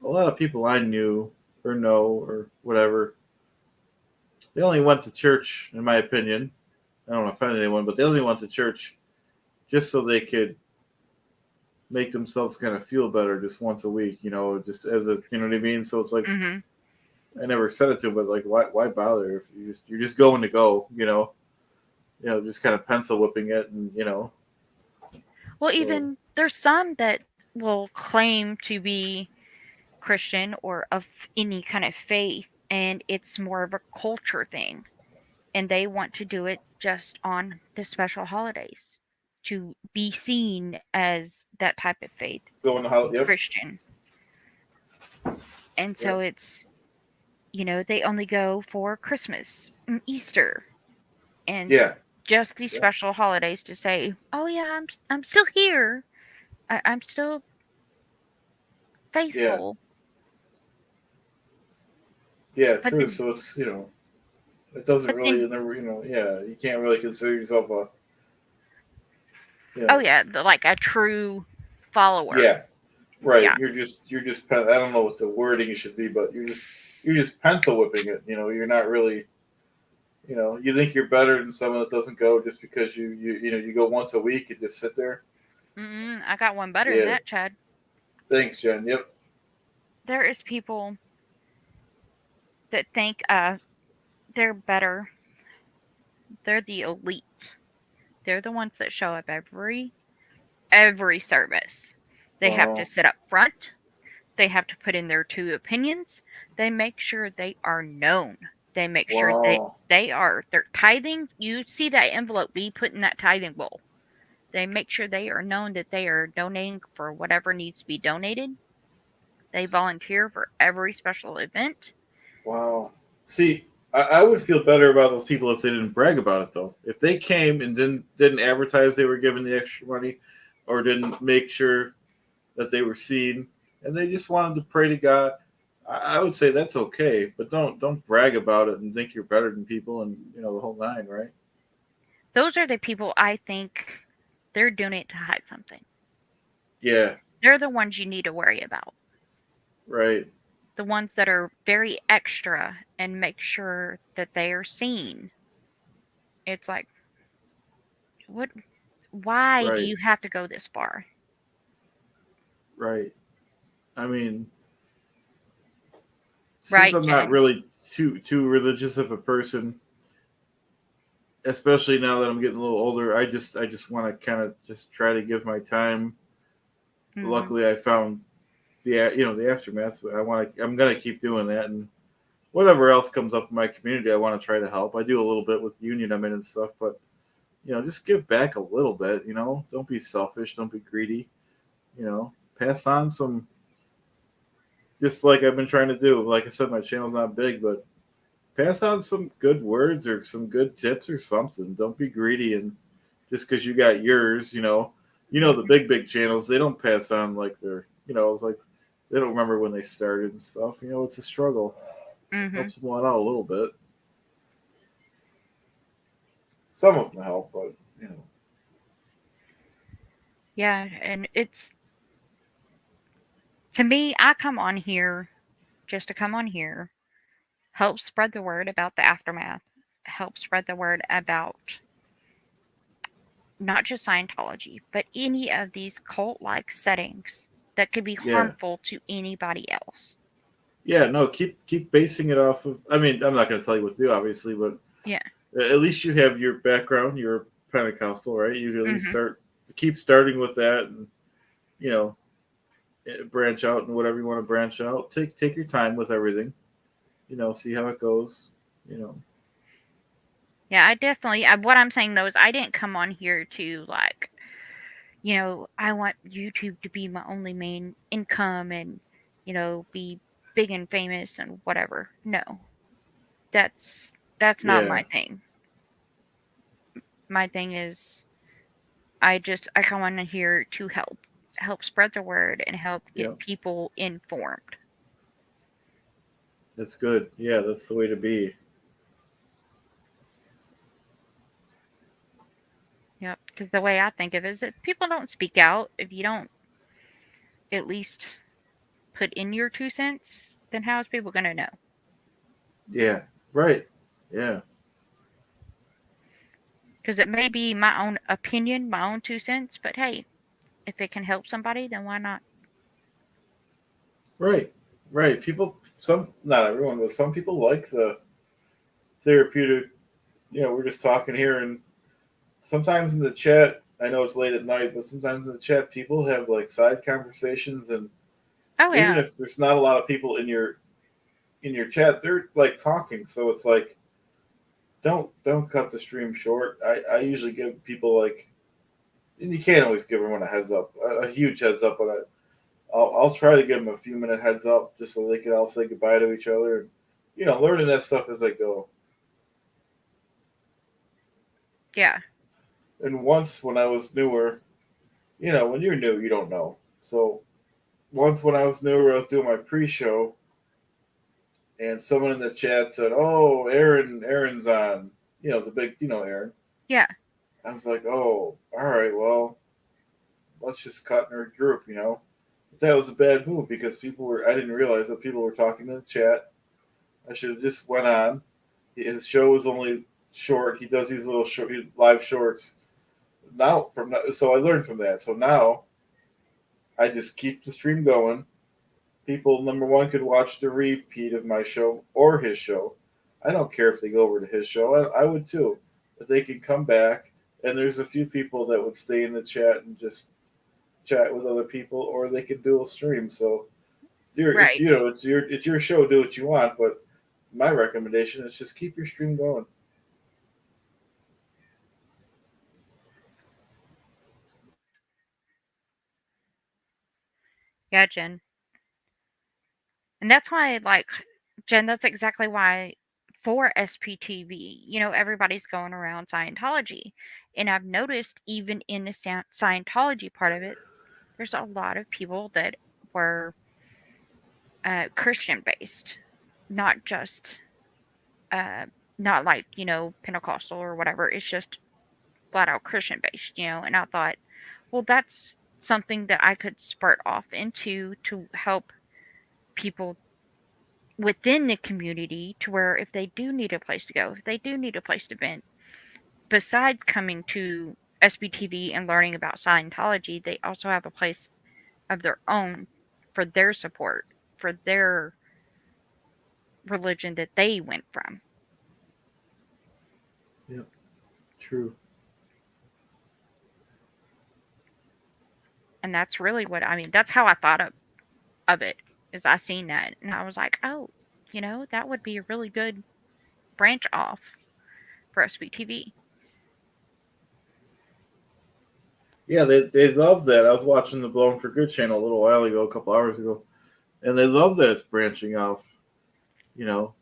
a lot of people I knew or know or whatever, they only went to church, in my opinion. I don't offend anyone, but they only went to church just so they could make themselves kind of feel better just once a week, just as a, you know what I mean? So it's like, Mm-hmm. I never said it to them, but like, why bother if you're just going to go, just kind of pencil whipping it and, Well, so even there's some that will claim to be Christian or of any kind of faith, and it's more of a culture thing. And they want to do it just on the special holidays to be seen as that type of faith, going to how, yep, Christian. And so yep, it's, they only go for Christmas and Easter and yeah, just these yep, special holidays to say, "Oh yeah, I'm still here. I'm still yeah, faithful." yeah, But true. then, So it's, it doesn't but really, then, yeah, you can't really consider yourself a, you oh know, yeah, like a true follower. yeah, right. Yeah. I don't know what the wording should be, but you're just pencil whipping it. You're not really, you think you're better than someone that doesn't go just because you go once a week and just sit there. I got one better than Yeah. that, Chad. Thanks, Jen. Yep. there is people that think they're better. They're the elite. They're the ones that show up every service. They have to Wow. sit up front. They have to put in their two opinions. They make sure they are known. They make sure Wow. they're tithing. You see that envelope we put in that tithing bowl. They make sure they are known that they are donating for whatever needs to be donated. They volunteer for every special event. Wow. See, I would feel better about those people if they didn't brag about it, though. If they came and didn't advertise they were giving the extra money, or didn't make sure that they were seen, and they just wanted to pray to God, I would say that's okay. But don't brag about it and think you're better than people, and the whole nine, right? Those are the people I think they're doing it to hide something. Yeah. They're the ones you need to worry about. Right. The ones that are very extra and make sure that they are seen. It's like, what? Why do Right. you have to go this far? Right. I mean, since Right, I'm not Jay? really too religious of a person, especially now that I'm getting a little older, I just want to kind of just try to give my time. Hmm. Luckily, I found the aftermath. But I'm gonna keep doing that, and whatever else comes up in my community, I want to try to help. I do a little bit with the union I'm in and stuff, but just give back a little bit. Don't be selfish. Don't be greedy. Pass on some. Just like I've been trying to do. Like I said, my channel's not big, but pass on some good words or some good tips or something. Don't be greedy and just because you got yours, the big channels they don't pass on like it's like they don't remember when they started and stuff. It's a struggle. Hmm. Helps them out a little bit. Some of them help, but Yeah, and it's to me, I come on here just to come on here, help spread the word about the aftermath, help spread the word about not just Scientology, but any of these cult like settings that could be yeah, harmful to anybody else. yeah. No, keep basing it off of. I mean, I'm not going to tell you what to do, obviously, but Yeah. at least you have your background. You're Pentecostal, right? You can at least Hmm. keep starting with that, and you know branch out and whatever you want to branch out. Take your time with everything. See how it goes. You know. Yeah, I definitely. What I'm saying though is, I didn't come on here to like, I want YouTube to be my only main income and, be big and famous and whatever. No, that's not Yeah. my thing. My thing is, I come on here to help spread the word and help Yeah. get people informed. That's good. Yeah, that's the way to be. Yep. Because the way I think of it is, if people don't speak out, if you don't at least put in your 2 cents, then how is people going to know? Yeah. Right. Yeah. Because it may be my own opinion, my own 2 cents, but hey, if it can help somebody, then why not? Right. Right. People. Not everyone, but some people like the therapeutic. We're just talking here, and sometimes in the chat, I know it's late at night, but sometimes in the chat, people have like side conversations, and Oh even yeah, if there's not a lot of people in your chat, they're like talking. So it's like, don't cut the stream short. I usually give people like, and you can't always give everyone a heads up, a huge heads up, but I'll try to give them a few minute heads up just so they can all say goodbye to each other, and learning that stuff as I go. yeah, And once when I was newer, when you're new, you don't know. So once when I was newer, I was doing my pre-show, and someone in the chat said, "Oh, Aaron's on." The big, Aaron. yeah, I was like, "Oh, all right, well, let's just cut in our group." But that was a bad move because I didn't realize that people were talking in the chat. I should have just went on. His show was only short. He does these little live shorts. So I learned from that. So now I just keep the stream going. people, number one, could watch the repeat of my show or his show. I don't care if they go over to his show. I would too. But they could come back, and there's a few people that would stay in the chat and just chat with other people, or they could dual stream. So, Right. it's your show. Do what you want, but my recommendation is just keep your stream going. Yeah, Jen. And that's why, like, Jen, that's exactly why for SPTV, everybody's going around Scientology. And I've noticed even in the Scientology part of it, there's a lot of people that were Christian based, not just, uh, not like, Pentecostal or whatever. It's just flat out Christian based. And I thought, well, that's something that I could spurt off into to help people within the community to where if they do need a place to go, if they do need a place to vent, besides coming to SBTV and learning about Scientology, they also have a place of their own for their support, for their religion that they went from. Yep, true. And that's really what that's how I thought of it, is I seen that and I was like, oh, that would be a really good branch off for SBTV. Yeah, they love that. I was watching the Blown for Good channel a little while ago, a couple hours ago, and they love that it's branching off. You know,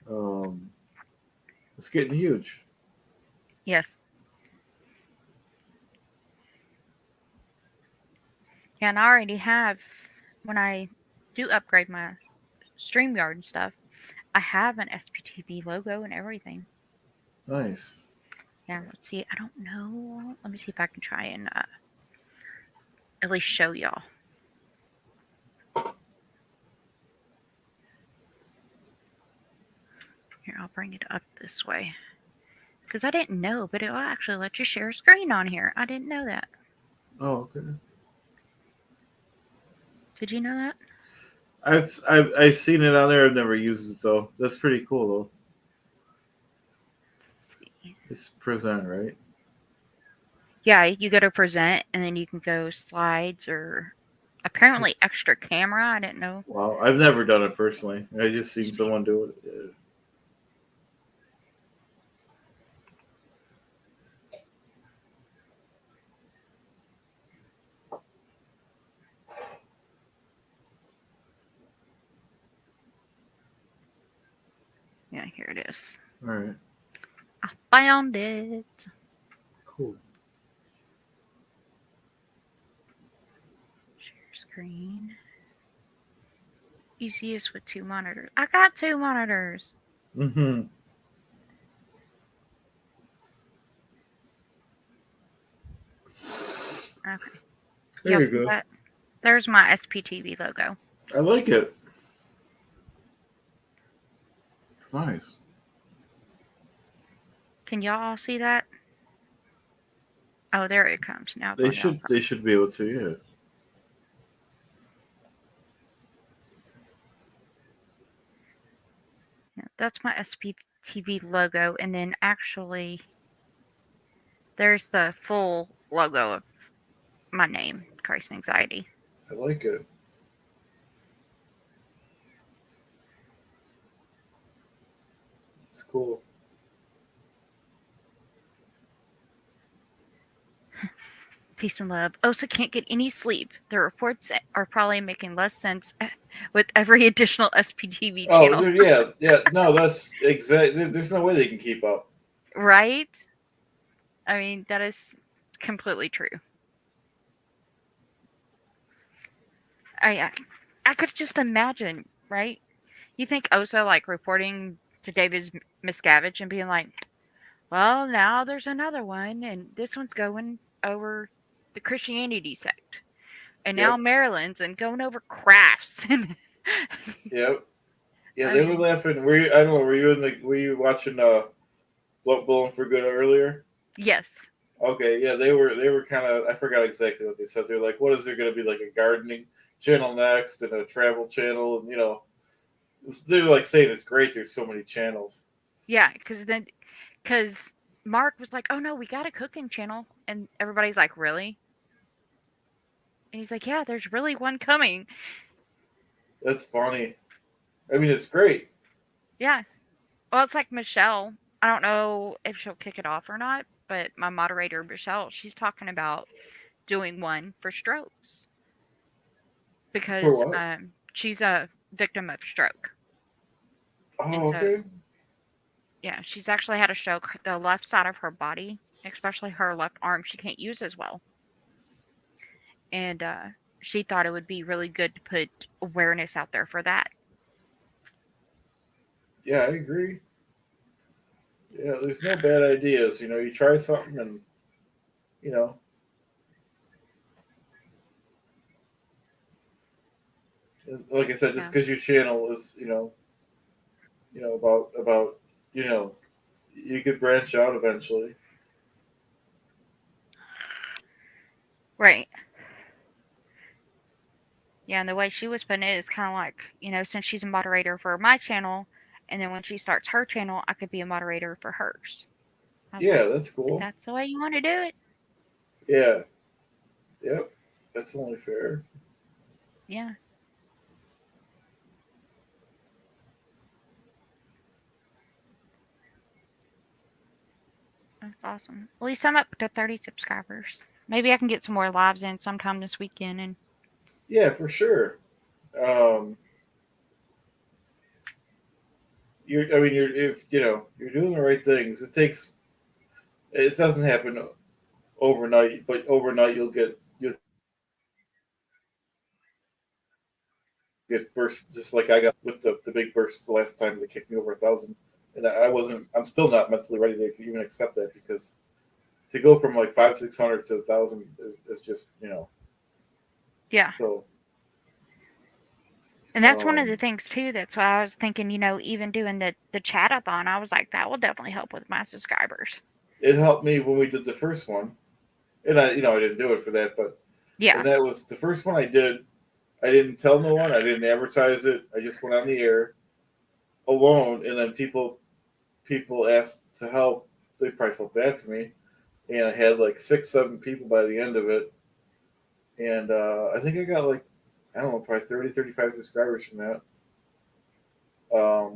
um, it's getting huge. Yes. Yeah, and I already have, when I do upgrade my StreamYard and stuff, I have an SPTV logo and everything. Nice. Yeah, let's see. I don't know. Let me see if I can try and at least show y'all. Here, I'll bring it up this way. Because I didn't know, but it'll actually let you share a screen on here. I didn't know that. Oh, okay. Did you know that? I've seen it on there. I've never used it though. That's pretty cool though. Let's see. It's present, right? Yeah, you go to present, and then you can go slides or apparently extra camera. I didn't know. Wow, I've never done it personally. I just seen someone do it. Yeah. Yeah, here it is. All right. I found it. Cool. Share screen. Easiest with 2 monitors. I got 2 monitors. Mm-hmm. Okay. There Y'all you see go. that? There's my SPTV logo. I like it. It's nice. Can y'all see that? Oh, there it comes. Now They should be able to, yeah. Yeah, that's my SPTV logo, and then actually, there's the full logo of my name, Christ Anxiety. I like it. It's cool. Peace and love. Osa can't get any sleep. The reports are probably making less sense with every additional SPTV channel. Oh, dude, yeah. No, that's exactly. There's no way they can keep up. Right? I mean, that is completely true. I could just imagine, right? You think Osa like reporting to David Miscavige and being like, well, now there's another one, and this one's going over the Christianity sect. And now Yep. Maryland's and going over crafts. Yep. Yeah, I they were mean, laughing. I don't know. Were you watching Blowing for Good earlier? yes. Okay, yeah, they were kind of. I forgot exactly what they said. They're like, "What is there going to be like a gardening channel next and a travel channel, and they're like saying it's great. There's so many channels. Yeah, because Mark was like, "Oh no, we got a cooking channel," and everybody's like, "Really?" And he's like, "Yeah, there's really one coming." That's funny. I mean, it's great. Yeah. Well, it's like Michelle. I don't know if she'll kick it off or not, but my moderator Michelle, she's talking about doing one for strokes For because what? she's a victim of stroke, and Oh, so okay. yeah, she's actually had a stroke. The left side of her body, especially her left arm, she can't use as well, and she thought it would be really good to put awareness out there for that. Yeah, I agree. Yeah, there's no bad ideas. You try something, and you know, like I said, just Yeah. because your channel is, about, you know, you could branch out eventually. Right. Yeah, and the way she was putting it is kind of like, since she's a moderator for my channel, and then when she starts her channel, I could be a moderator for hers. I was Yeah, like, that's if cool. that's the way you want to do it, Yeah, yep, that's only fair. yeah, that's awesome. At least I'm up to 30 subscribers. Maybe I can get some more lives in sometime this weekend. And Yeah, for sure. Um, I mean, if you're doing the right things. It doesn't happen overnight, but overnight you'll get bursts just like I got with the big bursts the last time they kicked me over 1,000, and I'm still not mentally ready to even accept that, because to go from like 500-600 to 1,000 is just yeah, so. and that's one of the Um, things too. That's why I was thinking, even doing the chatathon, I was like, that will definitely help with my subscribers. it helped me when we did the first one, and I didn't do it for that, but and Yeah, that was the first one I did. I didn't tell no one. I didn't advertise it. I just went on the air alone, and then people asked to help. They probably felt bad for me, and I had like 6, 7 people by the end of it, and I think I got like, I don't know, probably 30, 35 subscribers from that.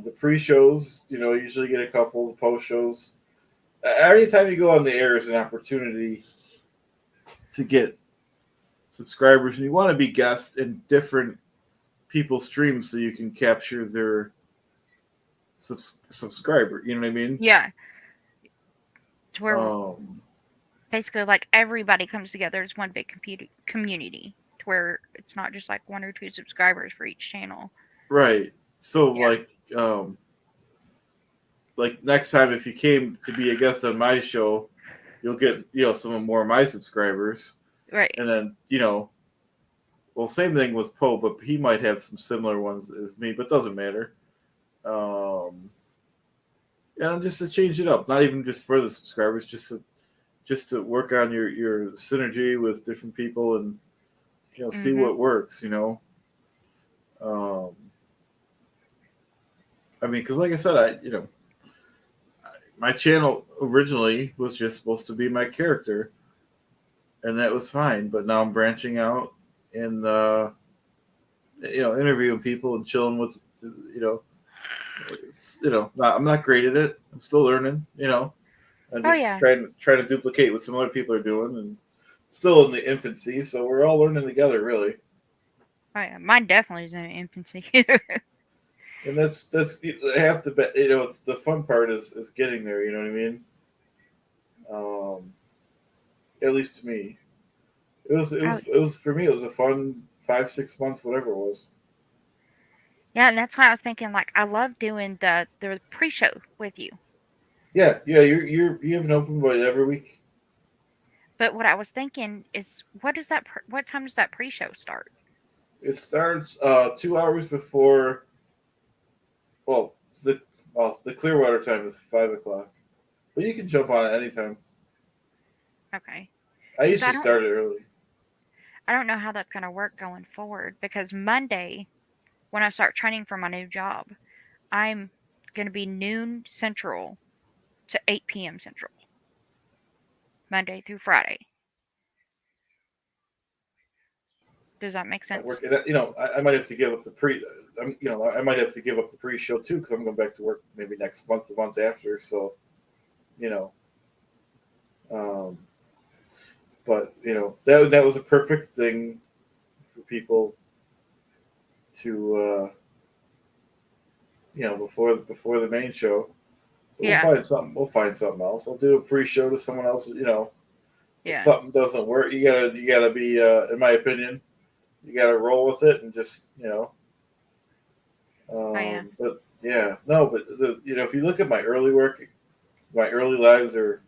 The pre-shows, usually get a couple. The post-shows, anytime you go on the air is an opportunity to get subscribers, and you want to be guests in different people's streams so you can capture their subscriber. You know what I mean? yeah, to where Um, basically like everybody comes together as one big community, to where it's not just like one or two subscribers for each channel. right. So Yeah, like next time, if you came to be a guest on my show, you'll get some more of my subscribers, right. and then well, same thing with Poe, but he might have some similar ones as me, but doesn't matter. Um, and just to change it up, not even just for the subscribers, just to work on your synergy with different people, and see Mhm. what works. Um, I mean, because like I said, my channel originally was just supposed to be my character, and that was fine. But now I'm branching out and interviewing people and chilling with you know I'm not great at it. I'm still learning. I'm Oh just yeah. trying to duplicate what some other people are doing, and still in the infancy. So we're all learning together, really. Oh yeah. Mine definitely is in infancy. And that's half the the fun part is getting there. You know what I mean? At least to me, it was it Oh was it was for me. It was a fun 5, 6 months, whatever it was. yeah, and that's why I was thinking like I love doing the pre-show with you. Yeah, yeah. You have an open boy every week. But what I was thinking is, what time does that pre-show start? It starts 2 hours before. Well, the Clearwater time is 5 o'clock, but you can jump on it anytime. Okay. I Because I usually don't start it early. I don't know how that's going to work going forward because Monday, when I start training for my new job, I'm going to be noon Central to 8 p.m. Central, Monday through Friday. Does that make At sense? work, I might have to give up the I might have to give up the pre-show too because I'm going back to work maybe next month, the months after. So, you know, um, but that was a perfect thing for people to before the main show. We'll Yeah. find something. We'll find something else. I'll do a pre-show to someone else. If Yeah. something doesn't work, you gotta be, in my opinion, you gotta roll with it and just Oh, yeah. But yeah, no, but if you look at my early work, my early lives are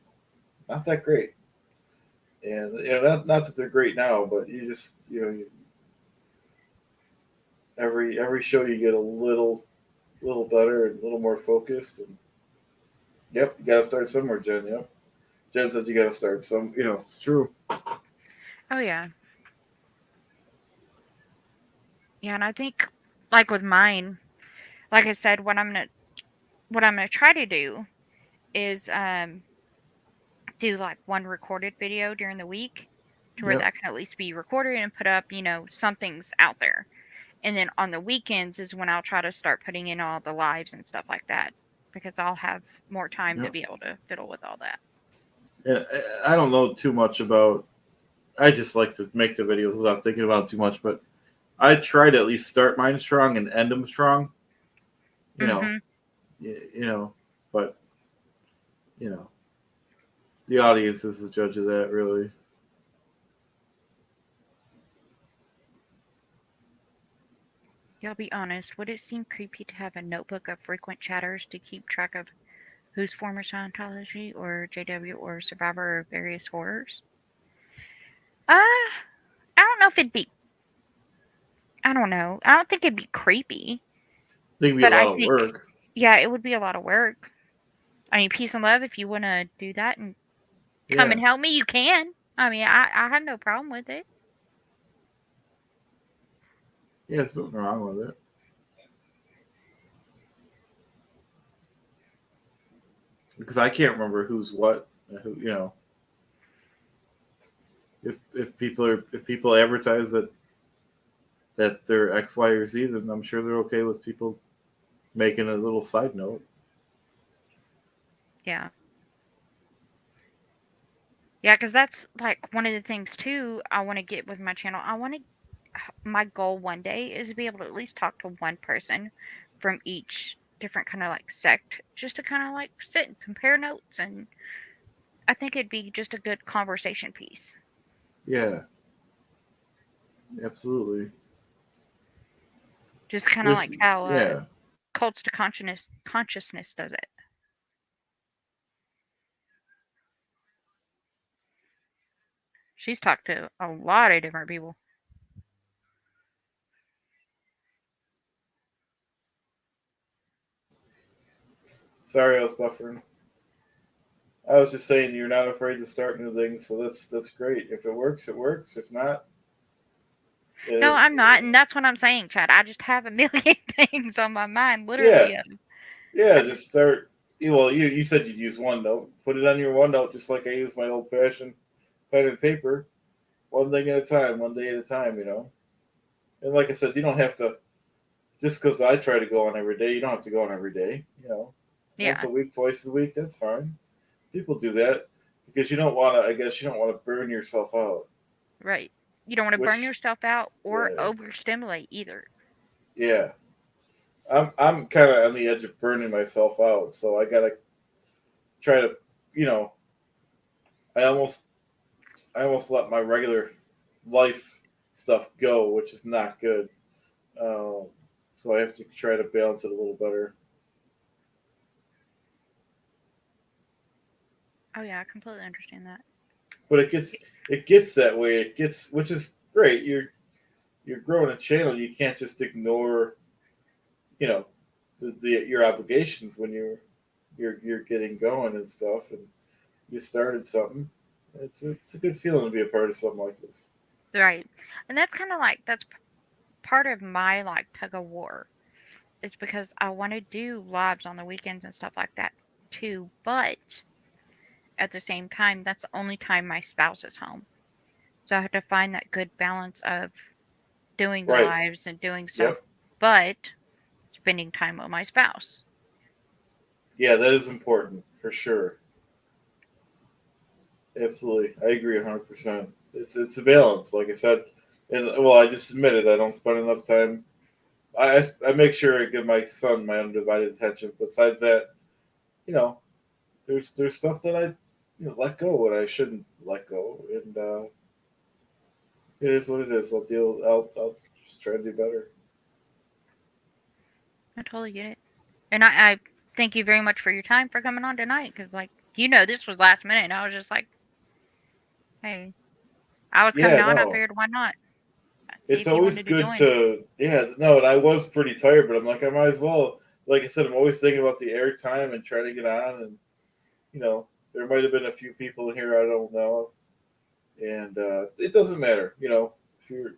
not that great, and not that they're great now, but you just every show you get a little better and a little more focused, and yep, you gotta start somewhere, Jen. Yep, Jen said you gotta start some. It's true. Oh, yeah. Yeah, and I think like with mine, like I said, what I'm gonna try to do is do like one recorded video during the week to where Yep, that can at least be recorded and put up, some things out there. And then on the weekends is when I'll try to start putting in all the lives and stuff like that because I'll have more time to yep. be able to fiddle with all that. And I don't know too much about. I just like to make the videos without thinking about it too much, but I try to at least start mine strong and end them strong. You know, Mhm. but you know, the audience is the judge of that, really. Y'all be honest, would it seem creepy to have a notebook of frequent chatters to keep track of who's former Scientology or JW or survivor of various horrors? I don't know if it'd be. I don't know. I don't think it'd be creepy, I think it'd be a but I lot of think, work. yeah, it would be a lot of work. I mean, peace and love. If you want to do that and come Yeah, and help me, you can. I mean, I have no problem with it. yeah, there's nothing wrong with it. Because I can't remember who's what, who if people advertise that they're X, Y, or Z, then I'm sure they're okay with people making a little side note. Yeah. Yeah, because that's like one of the things too I want to get with my channel. My goal one day is to be able to at least talk to one person from each different kind of like sect just to kind of like sit and compare notes. And I think it'd be just a good conversation piece. Yeah, absolutely. Just kind of There's like how yeah. Cults to Consciousness does it. She's talked to a lot of different people. Sorry, I was buffering. I was just saying you're not afraid to start new things, so that's great. If it works, it works. If not, No, it, I'm not, and that's what I'm saying, Chad. I just have a million things on my mind, yeah, literally. yeah. I just, Just start. Well, you said you'd use OneNote. Put it on your OneNote, just like I use my old fashioned pen and paper. One thing at a time, one day at a time. And like I said, you don't have to. Just because I try to go on every day, you don't have to go on every day. Once yeah, a week, twice a week, that's fine. People do that because you don't want to. I guess you don't want to burn yourself out. right. You don't want to burn Which, yourself out or yeah, overstimulate either. yeah. I'm kind of on the edge of burning myself out, so I gotta try to, you know, I almost I almost let my regular life stuff go, which is not good. Um, so I have to try to balance it a little better. Oh yeah, I completely understand that. But it gets that way. It gets, which is great. You're growing a channel. You can't just ignore, you know, your obligations when you're getting going and stuff, and you started something. It's a good feeling to be a part of something like this. Right. And that's kind of like that's part of my like tug of war is because I want to do lives on the weekends and stuff like that too, but at the same time, that's the only time my spouse is home. So I have to find that good balance of doing the Right. lives and doing stuff, Yep. but spending time with my spouse. Yeah, that is important for sure. Absolutely, I agree 100%. It's a balance, like I said, and well, I just admitted I don't spend enough time. I make sure I give my son my undivided attention. Besides that, you know, there's stuff that I let go and I shouldn't let go, and it is what it is. I'll just try to do better. I totally get it. And I thank you very much for your time for coming on tonight because, like, this was last minute. And I was just like, hey, I was coming Yeah, on. I no, figured, why not? See it's if you always wanted to good join. to no, and I was pretty tired, but I'm like I might as well. Like I said, I'm always thinking about the air time and trying to get on, and there might have been a few people here I don't know, and it doesn't matter. If you're,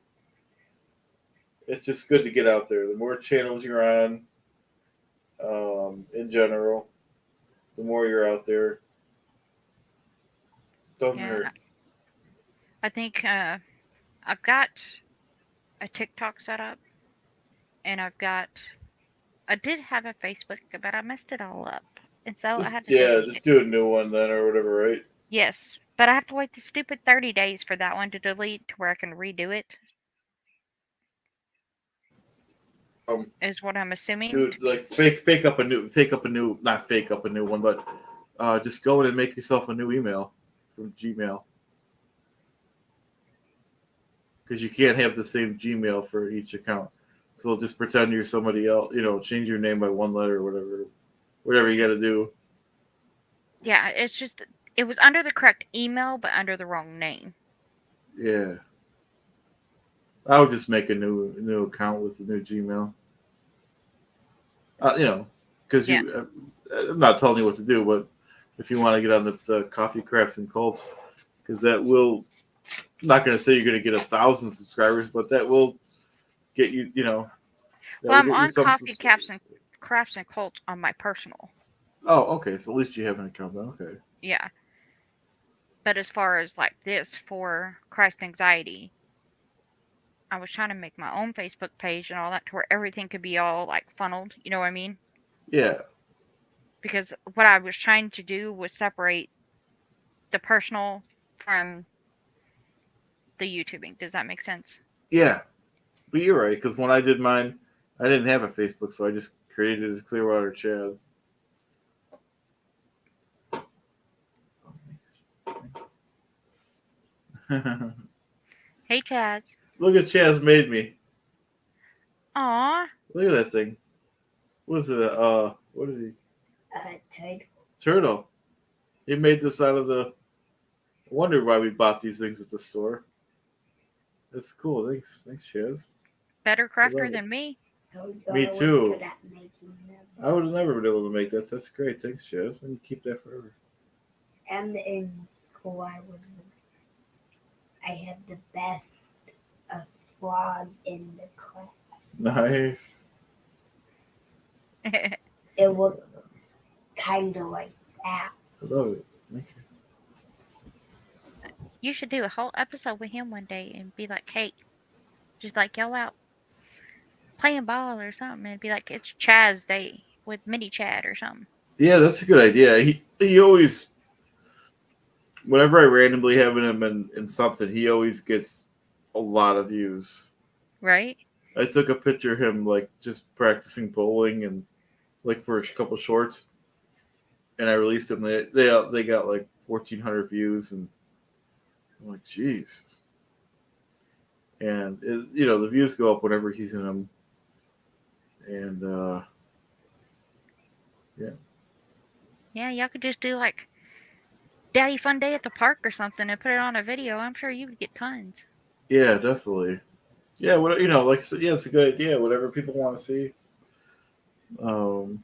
it's just good to get out there. The more channels you're on, in general, the more you're out there. Doesn't Yeah, and hurt. I think I've got a TikTok set up, and I did have a Facebook, but I messed it all up, and so I Just had to yeah, delete just it. do a new one then or whatever, right? Yes, but I have to wait the stupid 30 days for that one to delete to where I can redo it, Um, is what I'm assuming. do like fake up a new not fake up a new one, but just go in and make yourself a new email from Gmail because you can't have the same Gmail for each account. So just pretend you're somebody else. Change your name by one letter or whatever you got to do. Yeah, it's just it was under the correct email but under the wrong name. Yeah, I would just make a new account with a new Gmail. Because Yeah. I'm not telling you what to do, but if you want to get on the coffee crafts and cults, because that will, I'm not going to say you're going to get 1,000 subscribers, but that will get you, that Well, will I'm get you on some Coffee subscribers. Caps and Crafts and Cults on my personal. Oh, okay. So at least you have an account then. Okay. Yeah. But as far as like this for Christ Anxiety, I was trying to make my own Facebook page and all that to where everything could be all like funneled, you know what I mean? Yeah. Because what I was trying to do was separate the personal from the YouTubing. Does that make sense? Yeah. But you're right, because when I did mine, I didn't have a Facebook, so I just created it as Clearwater Chad. Hey Chaz. Look at Chaz made me. Aw. Look at that thing. What is it? What is he? Turtle. Turtle. He made this out of the. I wonder why we bought these things at the store. That's cool. Thanks, Chaz. Better I crafter love it. than me. So Me you're always too. good at making them. I would have never been able to make that. That's great. Thanks, Chaz. And keep that forever. And in school, I had the best frog in the class. Nice. It looked kind of like that. I love it. Thank you. You should do a whole episode with him one day and be like, hey, just like yell out playing ball or something and be like, it's Chaz Day with Mini Chad or something. Yeah, that's a good idea. He always, whenever I randomly have him in something, he always gets a lot of views. Right? I took a picture of him like just practicing bowling and like for a couple shorts, and I released them. They got like 1,400 views, and I'm like, jeez. And the views go up whenever he's in them, and yeah, Yeah, y'all could just do like Daddy Fun Day at the park or something and put it on a video. I'm sure you would get tons. yeah, definitely, yeah. What like I said, yeah, it's a good idea. Whatever people want to see. Um,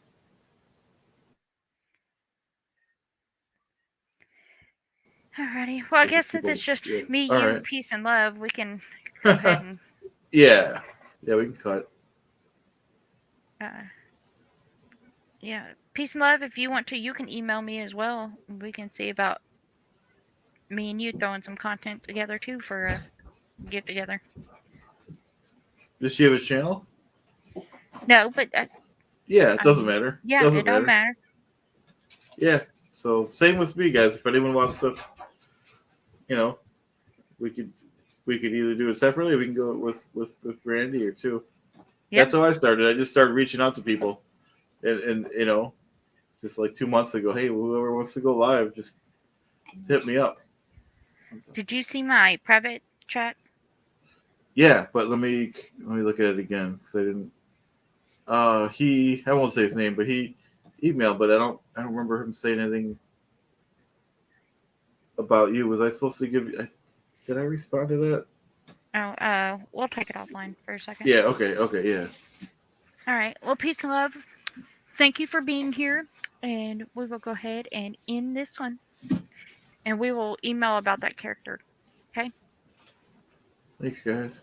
Alrighty. Well, I Those are guess since people- it's just yeah. me, All you, right. peace and love, we can go ahead and Yeah, we can cut. yeah, peace and love. If you want to, you can email me as well. We can see about me and you throwing some content together too for a get together. Does she have a channel? No, but Yeah, it I doesn't mean, matter. yeah, Doesn't it don't matter. Yeah. So same with me, guys. If anyone wants to, you know, we could either do it separately or we can go with Randy or two. Yeah. That's how I started. I just started reaching out to people, and you know, just like 2 months ago, hey, whoever wants to go live, just hit me up. Did you see my private chat? Yeah, but let me look at it again because I didn't. I won't say his name, but he emailed, but I don't remember him saying anything about you. Was I supposed to give you? Did I respond to that? Oh, we'll take it offline for a second. Yeah. Okay. Yeah. All right. Well, peace and love. Thank you for being here, and we will go ahead and end this one, and we will email about that character. Okay. Thanks, guys.